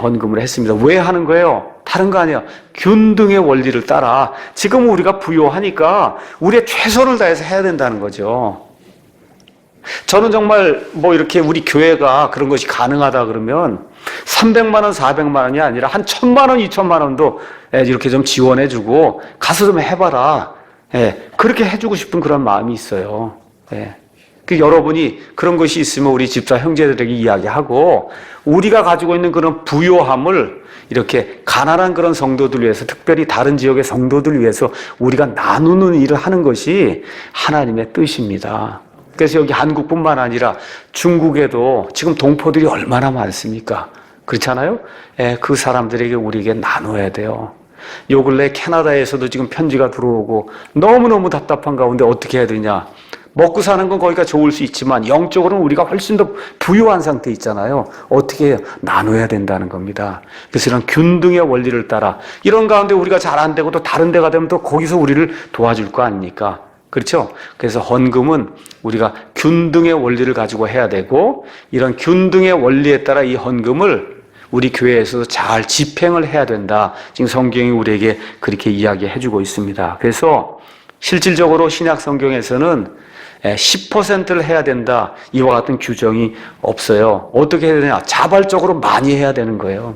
헌금을 했습니다. 왜 하는 거예요? 다른 거 아니에요. 균등의 원리를 따라 지금 우리가 부요하니까 우리의 최선을 다해서 해야 된다는 거죠. 저는 정말 뭐 이렇게 우리 교회가 그런 것이 가능하다 그러면 300만 원, 400만 원이 아니라 한 1000만 원, 2000만 원도 이렇게 좀 지원해주고 가서 좀 해봐라. 그렇게 해주고 싶은 그런 마음이 있어요. 그 여러분이 그런 것이 있으면 우리 집사 형제들에게 이야기하고 우리가 가지고 있는 그런 부요함을 이렇게 가난한 그런 성도들 위해서 특별히 다른 지역의 성도들 위해서 우리가 나누는 일을 하는 것이 하나님의 뜻입니다. 그래서 여기 한국뿐만 아니라 중국에도 지금 동포들이 얼마나 많습니까? 그렇잖아요? 그 사람들에게 우리에게 나눠야 돼요. 요 근래 캐나다에서도 지금 편지가 들어오고 너무너무 답답한 가운데 어떻게 해야 되냐? 먹고 사는 건 거기가 좋을 수 있지만 영적으로는 우리가 훨씬 더 부유한 상태에 있잖아요. 어떻게 해요? 나눠야 된다는 겁니다. 그래서 이런 균등의 원리를 따라 이런 가운데 우리가 잘 안 되고 또 다른 데가 되면 또 거기서 우리를 도와줄 거 아닙니까? 그렇죠? 그래서 헌금은 우리가 균등의 원리를 가지고 해야 되고 이런 균등의 원리에 따라 이 헌금을 우리 교회에서도 잘 집행을 해야 된다. 지금 성경이 우리에게 그렇게 이야기해주고 있습니다. 그래서 실질적으로 신약 성경에서는 10%를 해야 된다. 이와 같은 규정이 없어요. 어떻게 해야 되냐? 자발적으로 많이 해야 되는 거예요.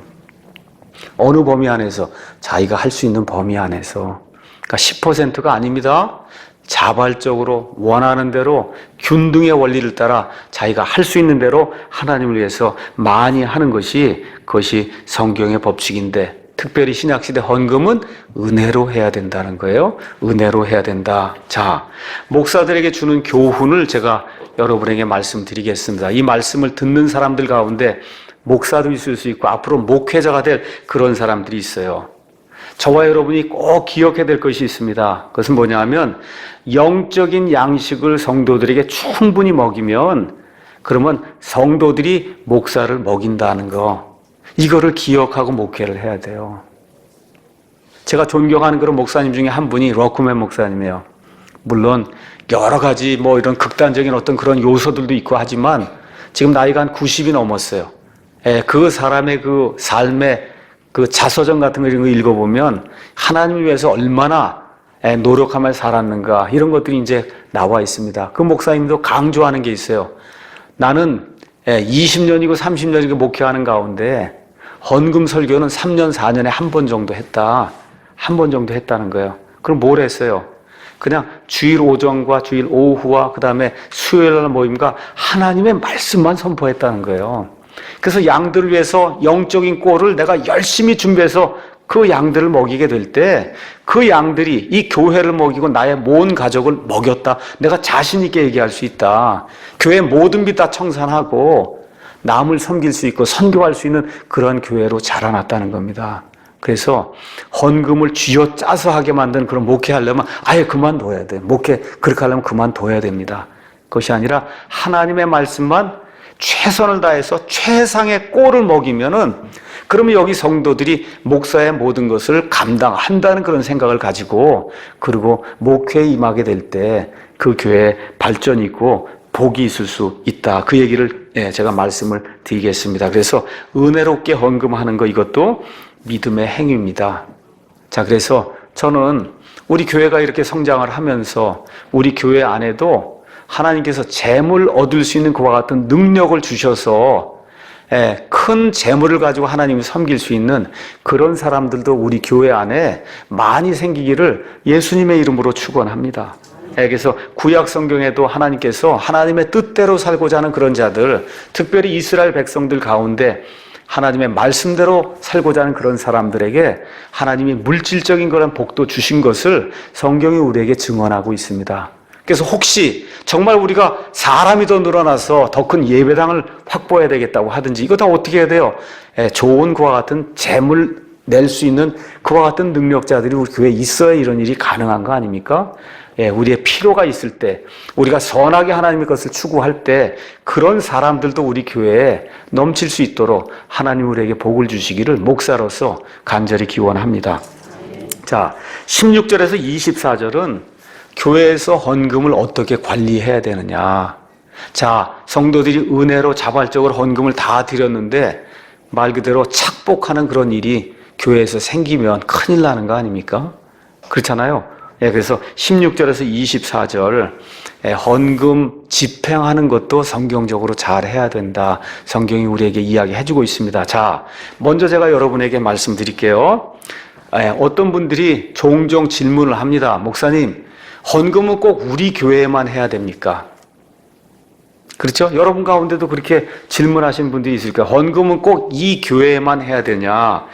어느 범위 안에서 자기가 할 수 있는 범위 안에서. 그러니까 10%가 아닙니다. 자발적으로 원하는 대로 균등의 원리를 따라 자기가 할 수 있는 대로 하나님을 위해서 많이 하는 것이 그것이 성경의 법칙인데 특별히 신약시대 헌금은 은혜로 해야 된다는 거예요. 은혜로 해야 된다. 자, 목사들에게 주는 교훈을 제가 여러분에게 말씀드리겠습니다. 이 말씀을 듣는 사람들 가운데 목사도 있을 수 있고 앞으로 목회자가 될 그런 사람들이 있어요. 저와 여러분이 꼭 기억해야 될 것이 있습니다. 그것은 뭐냐 하면 영적인 양식을 성도들에게 충분히 먹이면 그러면 성도들이 목사를 먹인다는 거. 이거를 기억하고 목회를 해야 돼요. 제가 존경하는 그런 목사님 중에 한 분이 러크맨 목사님이에요. 물론 여러 가지 뭐 이런 극단적인 어떤 그런 요소들도 있고 하지만 지금 나이가 한 90이 넘었어요. 그 사람의 그 삶의 그 자서전 같은 거 이런 거 읽어보면 하나님을 위해서 얼마나 노력하며 살았는가 이런 것들이 이제 나와 있습니다. 그 목사님도 강조하는 게 있어요. 나는 20년이고 30년이고 목회하는 가운데 헌금 설교는 3년, 4년에 한 번 정도 했다. 한 번 정도 했다는 거예요. 그럼 뭘 했어요? 그냥 주일 오전과 주일 오후와 그 다음에 수요일날 모임과 하나님의 말씀만 선포했다는 거예요. 그래서 양들을 위해서 영적인 꼴을 내가 열심히 준비해서 그 양들을 먹이게 될 때 그 양들이 이 교회를 먹이고 나의 모든 가족을 먹였다. 내가 자신 있게 얘기할 수 있다. 교회 모든 빚 다 청산하고 남을 섬길 수 있고 선교할 수 있는 그런 교회로 자라났다는 겁니다. 그래서 헌금을 쥐어짜서 하게 만든 그런 목회하려면 아예 그만둬야 돼. 목회 그렇게 하려면 그만둬야 됩니다. 그것이 아니라 하나님의 말씀만 최선을 다해서 최상의 꼴을 먹이면은, 그러면 여기 성도들이 목사의 모든 것을 감당한다는 그런 생각을 가지고, 그리고 목회에 임하게 될 때 그 교회에 발전이 있고 복이 있을 수 있다. 그 얘기를 제가 말씀을 드리겠습니다. 그래서 은혜롭게 헌금하는 거, 이것도 믿음의 행위입니다. 자, 그래서 저는 우리 교회가 이렇게 성장을 하면서 우리 교회 안에도 하나님께서 재물 얻을 수 있는 그와 같은 능력을 주셔서 큰 재물을 가지고 하나님을 섬길 수 있는 그런 사람들도 우리 교회 안에 많이 생기기를 예수님의 이름으로 축원합니다. 그래서 구약 성경에도 하나님께서 하나님의 뜻대로 살고자 하는 그런 자들, 특별히 이스라엘 백성들 가운데 하나님의 말씀대로 살고자 하는 그런 사람들에게 하나님이 물질적인 그런 복도 주신 것을 성경이 우리에게 증언하고 있습니다. 그래서 혹시 정말 우리가 사람이 더 늘어나서 더 큰 예배당을 확보해야 되겠다고 하든지, 이거 다 어떻게 해야 돼요? 좋은 그와 같은 재물 낼 수 있는 그와 같은 능력자들이 우리 교회에 있어야 이런 일이 가능한 거 아닙니까? 우리의 필요가 있을 때, 우리가 선하게 하나님의 것을 추구할 때 그런 사람들도 우리 교회에 넘칠 수 있도록 하나님 우리에게 복을 주시기를 목사로서 간절히 기원합니다. 자, 16절에서 24절은 교회에서 헌금을 어떻게 관리해야 되느냐. 자, 성도들이 은혜로 자발적으로 헌금을 다 드렸는데 말 그대로 착복하는 그런 일이 교회에서 생기면 큰일 나는 거 아닙니까? 그렇잖아요. 그래서 16절에서 24절 헌금 집행하는 것도 성경적으로 잘 해야 된다. 성경이 우리에게 이야기해주고 있습니다. 자, 먼저 제가 여러분에게 말씀드릴게요. 어떤 분들이 종종 질문을 합니다. 목사님, 헌금은 꼭 우리 교회에만 해야 됩니까? 그렇죠? 여러분 가운데도 그렇게 질문하신 분들이 있을 거예요. 헌금은 꼭 이 교회에만 해야 되냐?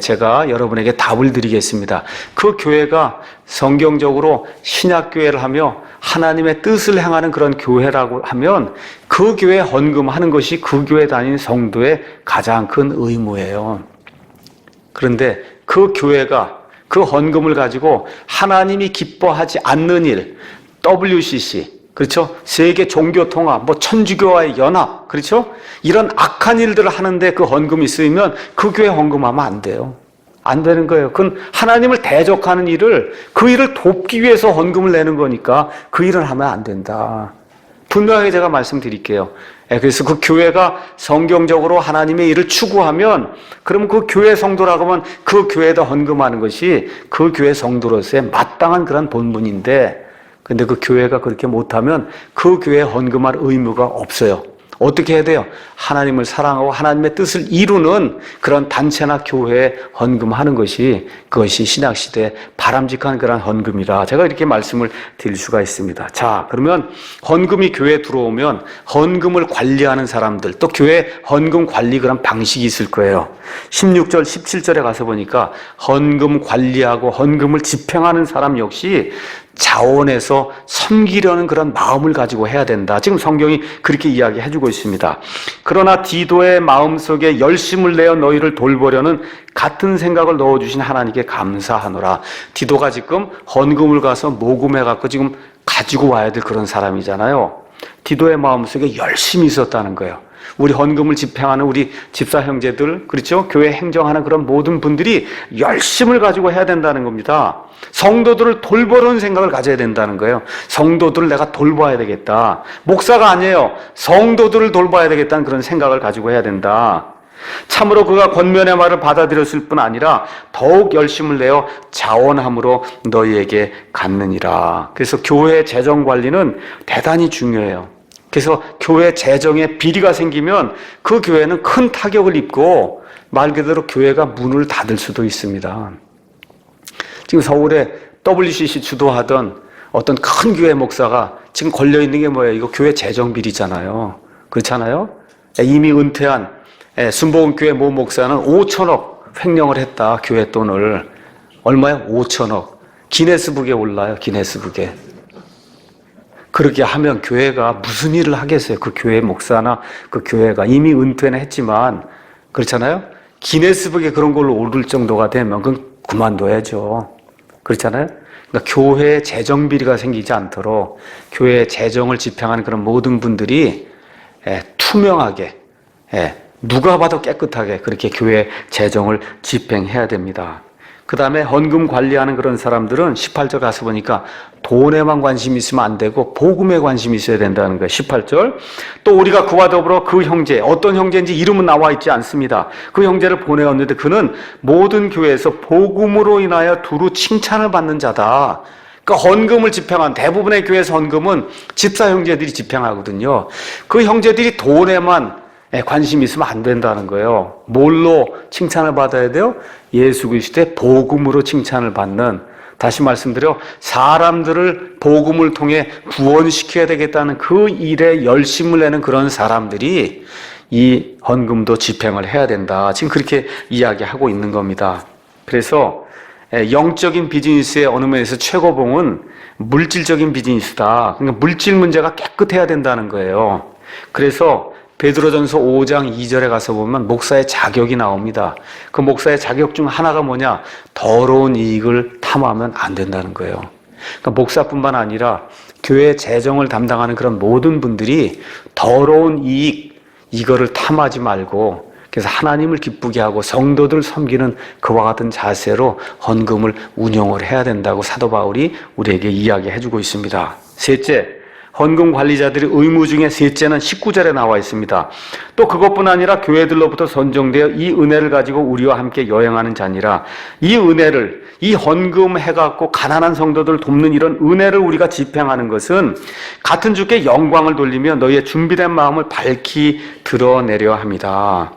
제가 여러분에게 답을 드리겠습니다. 그 교회가 성경적으로 신약교회를 하며 하나님의 뜻을 행하는 그런 교회라고 하면 그 교회에 헌금하는 것이 그 교회 다니는 성도의 가장 큰 의무예요. 그런데 그 교회가 그 헌금을 가지고 하나님이 기뻐하지 않는 일, WCC, 그렇죠? 세계 종교 통합, 천주교와의 연합, 그렇죠? 이런 악한 일들을 하는데 그 헌금이 쓰이면 그 교회 헌금하면 안 돼요. 안 되는 거예요. 그건 하나님을 대적하는 일을, 그 일을 돕기 위해서 헌금을 내는 거니까 그 일을 하면 안 된다. 분명하게 제가 말씀드릴게요. 그래서 그 교회가 성경적으로 하나님의 일을 추구하면, 그럼 그 교회 성도라고 하면 그 교회에다 헌금하는 것이 그 교회 성도로서의 마땅한 그런 본분인데, 근데 그 교회가 그렇게 못하면 그 교회에 헌금할 의무가 없어요. 어떻게 해야 돼요? 하나님을 사랑하고 하나님의 뜻을 이루는 그런 단체나 교회에 헌금하는 것이, 그것이 신약시대에 바람직한 그런 헌금이라 제가 이렇게 말씀을 드릴 수가 있습니다. 자, 그러면 헌금이 교회에 들어오면 헌금을 관리하는 사람들, 또 교회 헌금 관리 그런 방식이 있을 거예요. 16절, 17절에 가서 보니까 헌금 관리하고 헌금을 집행하는 사람 역시 자원해서 섬기려는 그런 마음을 가지고 해야 된다. 지금 성경이 그렇게 이야기해주고 있습니다. 그러나 디도의 마음속에 열심을 내어 너희를 돌보려는 같은 생각을 넣어주신 하나님께 감사하노라. 디도가 지금 헌금을 가서 모금해갖고 지금 가지고 와야 될 그런 사람이잖아요. 디도의 마음속에 열심이 있었다는 거예요. 우리 헌금을 집행하는 우리 집사 형제들, 그렇죠? 교회 행정하는 그런 모든 분들이 열심을 가지고 해야 된다는 겁니다. 성도들을 돌보는 생각을 가져야 된다는 거예요. 성도들을 내가 돌봐야 되겠다. 목사가 아니에요. 성도들을 돌봐야 되겠다는 그런 생각을 가지고 해야 된다. 참으로 그가 권면의 말을 받아들였을 뿐 아니라 더욱 열심을 내어 자원함으로 너희에게 갖느니라. 그래서 교회 재정 관리는 대단히 중요해요. 그래서 교회 재정에 비리가 생기면 그 교회는 큰 타격을 입고 말 그대로 교회가 문을 닫을 수도 있습니다. 지금 서울에 WCC 주도하던 어떤 큰 교회 목사가 지금 걸려있는 게 뭐예요? 이거 교회 재정 비리잖아요. 그렇잖아요? 이미 은퇴한 순복음교회 모 목사는 5천억 횡령을 했다. 교회 돈을. 얼마야? 5천억. 기네스북에 올라요. 기네스북에. 그렇게 하면 교회가 무슨 일을 하겠어요? 그 교회 목사나 그 교회가 이미 은퇴는 했지만, 그렇잖아요? 기네스북에 그런 걸로 오를 정도가 되면 그건 그만둬야죠. 그렇잖아요? 그러니까 교회에 재정 비리가 생기지 않도록 교회의 재정을 집행하는 그런 모든 분들이 투명하게, 누가 봐도 깨끗하게 그렇게 교회 재정을 집행해야 됩니다. 그 다음에 헌금 관리하는 그런 사람들은 18절 가서 보니까 돈에만 관심이 있으면 안 되고 복음에 관심이 있어야 된다는 거예요. 18절. 또 우리가 그와 더불어 그 형제, 어떤 형제인지 이름은 나와 있지 않습니다. 그 형제를 보내었는데 그는 모든 교회에서 복음으로 인하여 두루 칭찬을 받는 자다. 그러니까 헌금을 집행한 대부분의 교회에서 헌금은 집사 형제들이 집행하거든요. 그 형제들이 돈에만 관심이 있으면 안 된다는 거예요. 뭘로 칭찬을 받아야 돼요? 예수 그리스도의 복음으로 칭찬을 받는, 다시 말씀드려 사람들을 복음을 통해 구원시켜야 되겠다는 그 일에 열심을 내는 그런 사람들이 이 헌금도 집행을 해야 된다. 지금 그렇게 이야기하고 있는 겁니다. 그래서 영적인 비즈니스의 어느 면에서 최고봉은 물질적인 비즈니스다. 그러니까 물질 문제가 깨끗해야 된다는 거예요. 그래서 베드로전서 5장 2절에 가서 보면 목사의 자격이 나옵니다. 그 목사의 자격 중 하나가 뭐냐? 더러운 이익을 탐하면 안 된다는 거예요. 그러니까 목사뿐만 아니라 교회 재정을 담당하는 그런 모든 분들이 더러운 이익, 이거를 탐하지 말고, 그래서 하나님을 기쁘게 하고 성도들 섬기는 그와 같은 자세로 헌금을 운용을 해야 된다고 사도 바울이 우리에게 이야기해 주고 있습니다. 셋째, 헌금 관리자들의 의무 중에 셋째는 19절에 나와 있습니다. 또 그것뿐 아니라 교회들로부터 선정되어 이 은혜를 가지고 우리와 함께 여행하는 자니라. 이 은혜를, 이 헌금 해갖고 가난한 성도들 돕는 이런 은혜를 우리가 집행하는 것은 같은 주께 영광을 돌리며 너희의 준비된 마음을 밝히 드러내려 합니다.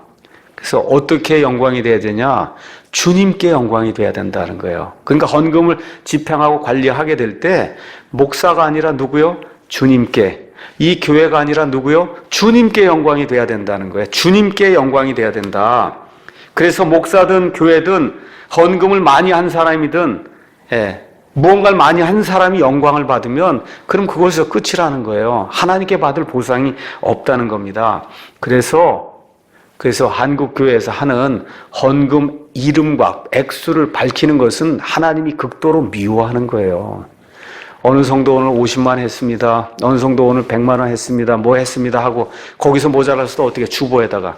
그래서 어떻게 영광이 돼야 되냐? 주님께 영광이 돼야 된다는 거예요. 그러니까 헌금을 집행하고 관리하게 될 때 목사가 아니라 누구요? 주님께, 이 교회가 아니라 누구요? 주님께 영광이 돼야 된다는 거예요. 주님께 영광이 돼야 된다. 그래서 목사든 교회든 헌금을 많이 한 사람이든 무언가를 많이 한 사람이 영광을 받으면 그럼 그것에서 끝이라는 거예요. 하나님께 받을 보상이 없다는 겁니다. 그래서 한국 교회에서 하는 헌금 이름과 액수를 밝히는 것은 하나님이 극도로 미워하는 거예요. 어느 성도 오늘 50만 했습니다. 어느 성도 오늘 100만 원 했습니다. 뭐 했습니다 하고 거기서 모자라서 또 어떻게 주보에다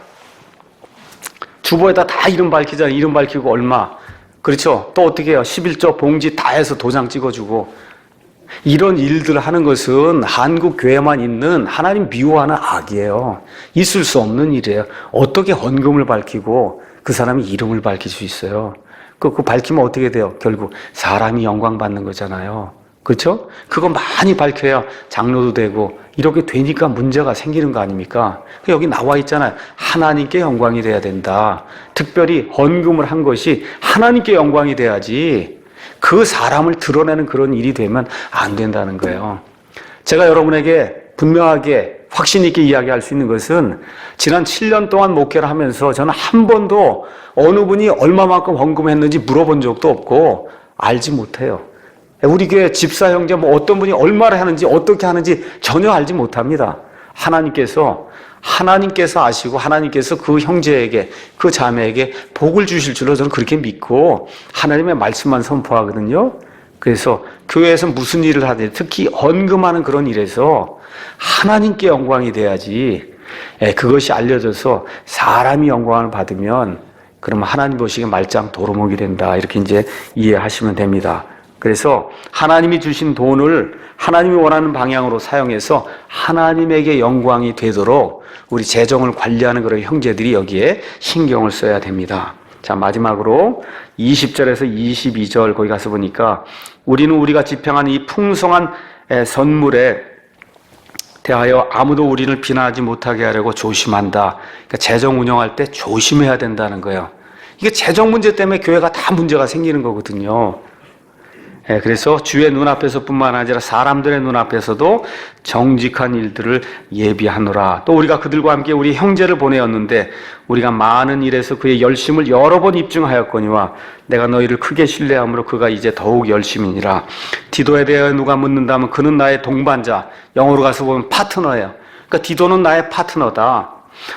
다 이름 밝히잖아요. 이름 밝히고 얼마. 그렇죠? 또 어떻게 해요? 11조 봉지 다 해서 도장 찍어주고. 이런 일들을 하는 것은 한국 교회만 있는 하나님 미워하는 악이에요. 있을 수 없는 일이에요. 어떻게 헌금을 밝히고 그 사람이 이름을 밝힐 수 있어요? 그 밝히면 어떻게 돼요? 결국 사람이 영광 받는 거잖아요. 그렇죠? 그거 많이 밝혀야 장로도 되고 이렇게 되니까 문제가 생기는 거 아닙니까? 여기 나와 있잖아요. 하나님께 영광이 돼야 된다. 특별히 헌금을 한 것이 하나님께 영광이 돼야지 그 사람을 드러내는 그런 일이 되면 안 된다는 거예요. 제가 여러분에게 분명하게 확신 있게 이야기할 수 있는 것은 지난 7년 동안 목회를 하면서 저는 한 번도 어느 분이 얼마만큼 헌금했는지 물어본 적도 없고 알지 못해요. 우리 교회 집사 형제 뭐 어떤 분이 얼마를 하는지 어떻게 하는지 전혀 알지 못합니다. 하나님께서 아시고 하나님께서 그 형제에게 그 자매에게 복을 주실 줄로 저는 그렇게 믿고 하나님의 말씀만 선포하거든요. 그래서 교회에서 무슨 일을 하든 특히 헌금하는 그런 일에서 하나님께 영광이 돼야지 그것이 알려져서 사람이 영광을 받으면 그러면 하나님 보시기에 말짱 도루묵이 된다. 이렇게 이제 이해하시면 됩니다. 그래서 하나님이 주신 돈을 하나님이 원하는 방향으로 사용해서 하나님에게 영광이 되도록 우리 재정을 관리하는 그런 형제들이 여기에 신경을 써야 됩니다. 자, 마지막으로 20절에서 22절 거기 가서 보니까 우리는 우리가 집행한 이 풍성한 선물에 대하여 아무도 우리를 비난하지 못하게 하려고 조심한다. 그러니까 재정 운영할 때 조심해야 된다는 거예요. 이게 재정 문제 때문에 교회가 다 문제가 생기는 거거든요. 그래서 주의 눈앞에서뿐만 아니라 사람들의 눈앞에서도 정직한 일들을 예비하노라. 또 우리가 그들과 함께 우리 형제를 보내었는데 우리가 많은 일에서 그의 열심을 여러 번 입증하였거니와 내가 너희를 크게 신뢰함으로 그가 이제 더욱 열심이니라. 디도에 대하여 누가 묻는다면 그는 나의 동반자, 영어로 가서 보면 파트너예요. 그러니까 디도는 나의 파트너다.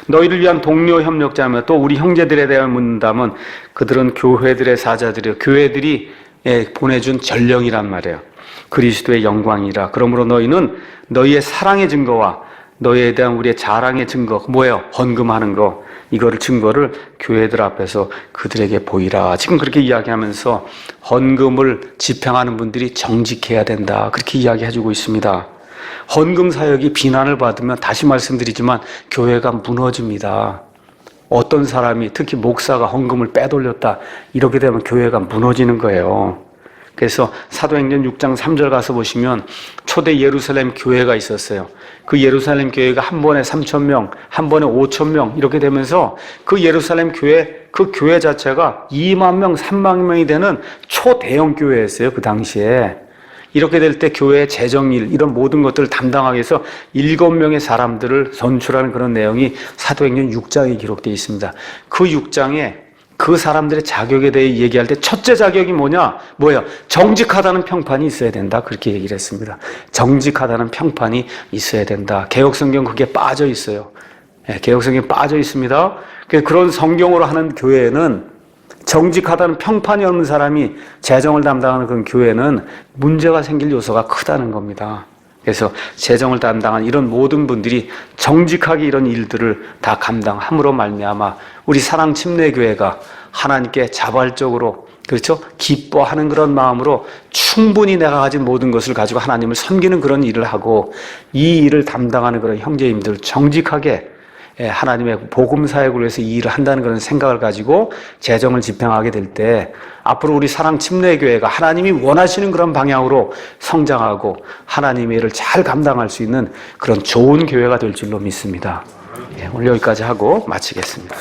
너희를 위한 동료 협력자며 또 우리 형제들에 대하여 묻는다면 그들은 교회들의 사자들이요 교회들이 보내준 전령이란 말이에요. 그리스도의 영광이라. 그러므로 너희는 너희의 사랑의 증거와 너희에 대한 우리의 자랑의 증거, 뭐예요? 헌금하는 거. 이거를 증거를 교회들 앞에서 그들에게 보이라. 지금 그렇게 이야기하면서 헌금을 집행하는 분들이 정직해야 된다. 그렇게 이야기해주고 있습니다. 헌금 사역이 비난을 받으면 다시 말씀드리지만 교회가 무너집니다. 어떤 사람이 특히 목사가 헌금을 빼돌렸다 이렇게 되면 교회가 무너지는 거예요. 그래서 사도행전 6장 3절 가서 보시면 초대 예루살렘 교회가 있었어요. 그 예루살렘 교회가 한 번에 3,000명, 한 번에 5,000명 이렇게 되면서 그 예루살렘 교회, 그 교회 자체가 2만 명, 3만 명이 되는 초대형 교회였어요. 그 당시에. 이렇게 될 때 교회의 재정일 이런 모든 것들을 담당하기 위해서 7명의 사람들을 선출하는 그런 내용이 사도행전 6장에 기록되어 있습니다. 그 6장에 그 사람들의 자격에 대해 얘기할 때 첫째 자격이 뭐예요? 정직하다는 평판이 있어야 된다. 그렇게 얘기를 했습니다. 정직하다는 평판이 있어야 된다. 개혁성경 그게 빠져 있어요. 개혁성경에 빠져 있습니다. 그런 성경으로 하는 교회는 정직하다는 평판이 없는 사람이 재정을 담당하는 그런 교회는 문제가 생길 요소가 크다는 겁니다. 그래서 재정을 담당한 이런 모든 분들이 정직하게 이런 일들을 다 감당함으로 말미암아 우리 사랑 침례교회가 하나님께 자발적으로 그렇죠? 기뻐하는 그런 마음으로 충분히 내가 가진 모든 것을 가지고 하나님을 섬기는 그런 일을 하고 이 일을 담당하는 그런 형제님들 정직하게 하나님의 복음 사역을 위해서 이 일을 한다는 그런 생각을 가지고 재정을 집행하게 될 때 앞으로 우리 사랑 침례교회가 하나님이 원하시는 그런 방향으로 성장하고 하나님의 일을 잘 감당할 수 있는 그런 좋은 교회가 될 줄로 믿습니다. 오늘 여기까지 하고 마치겠습니다.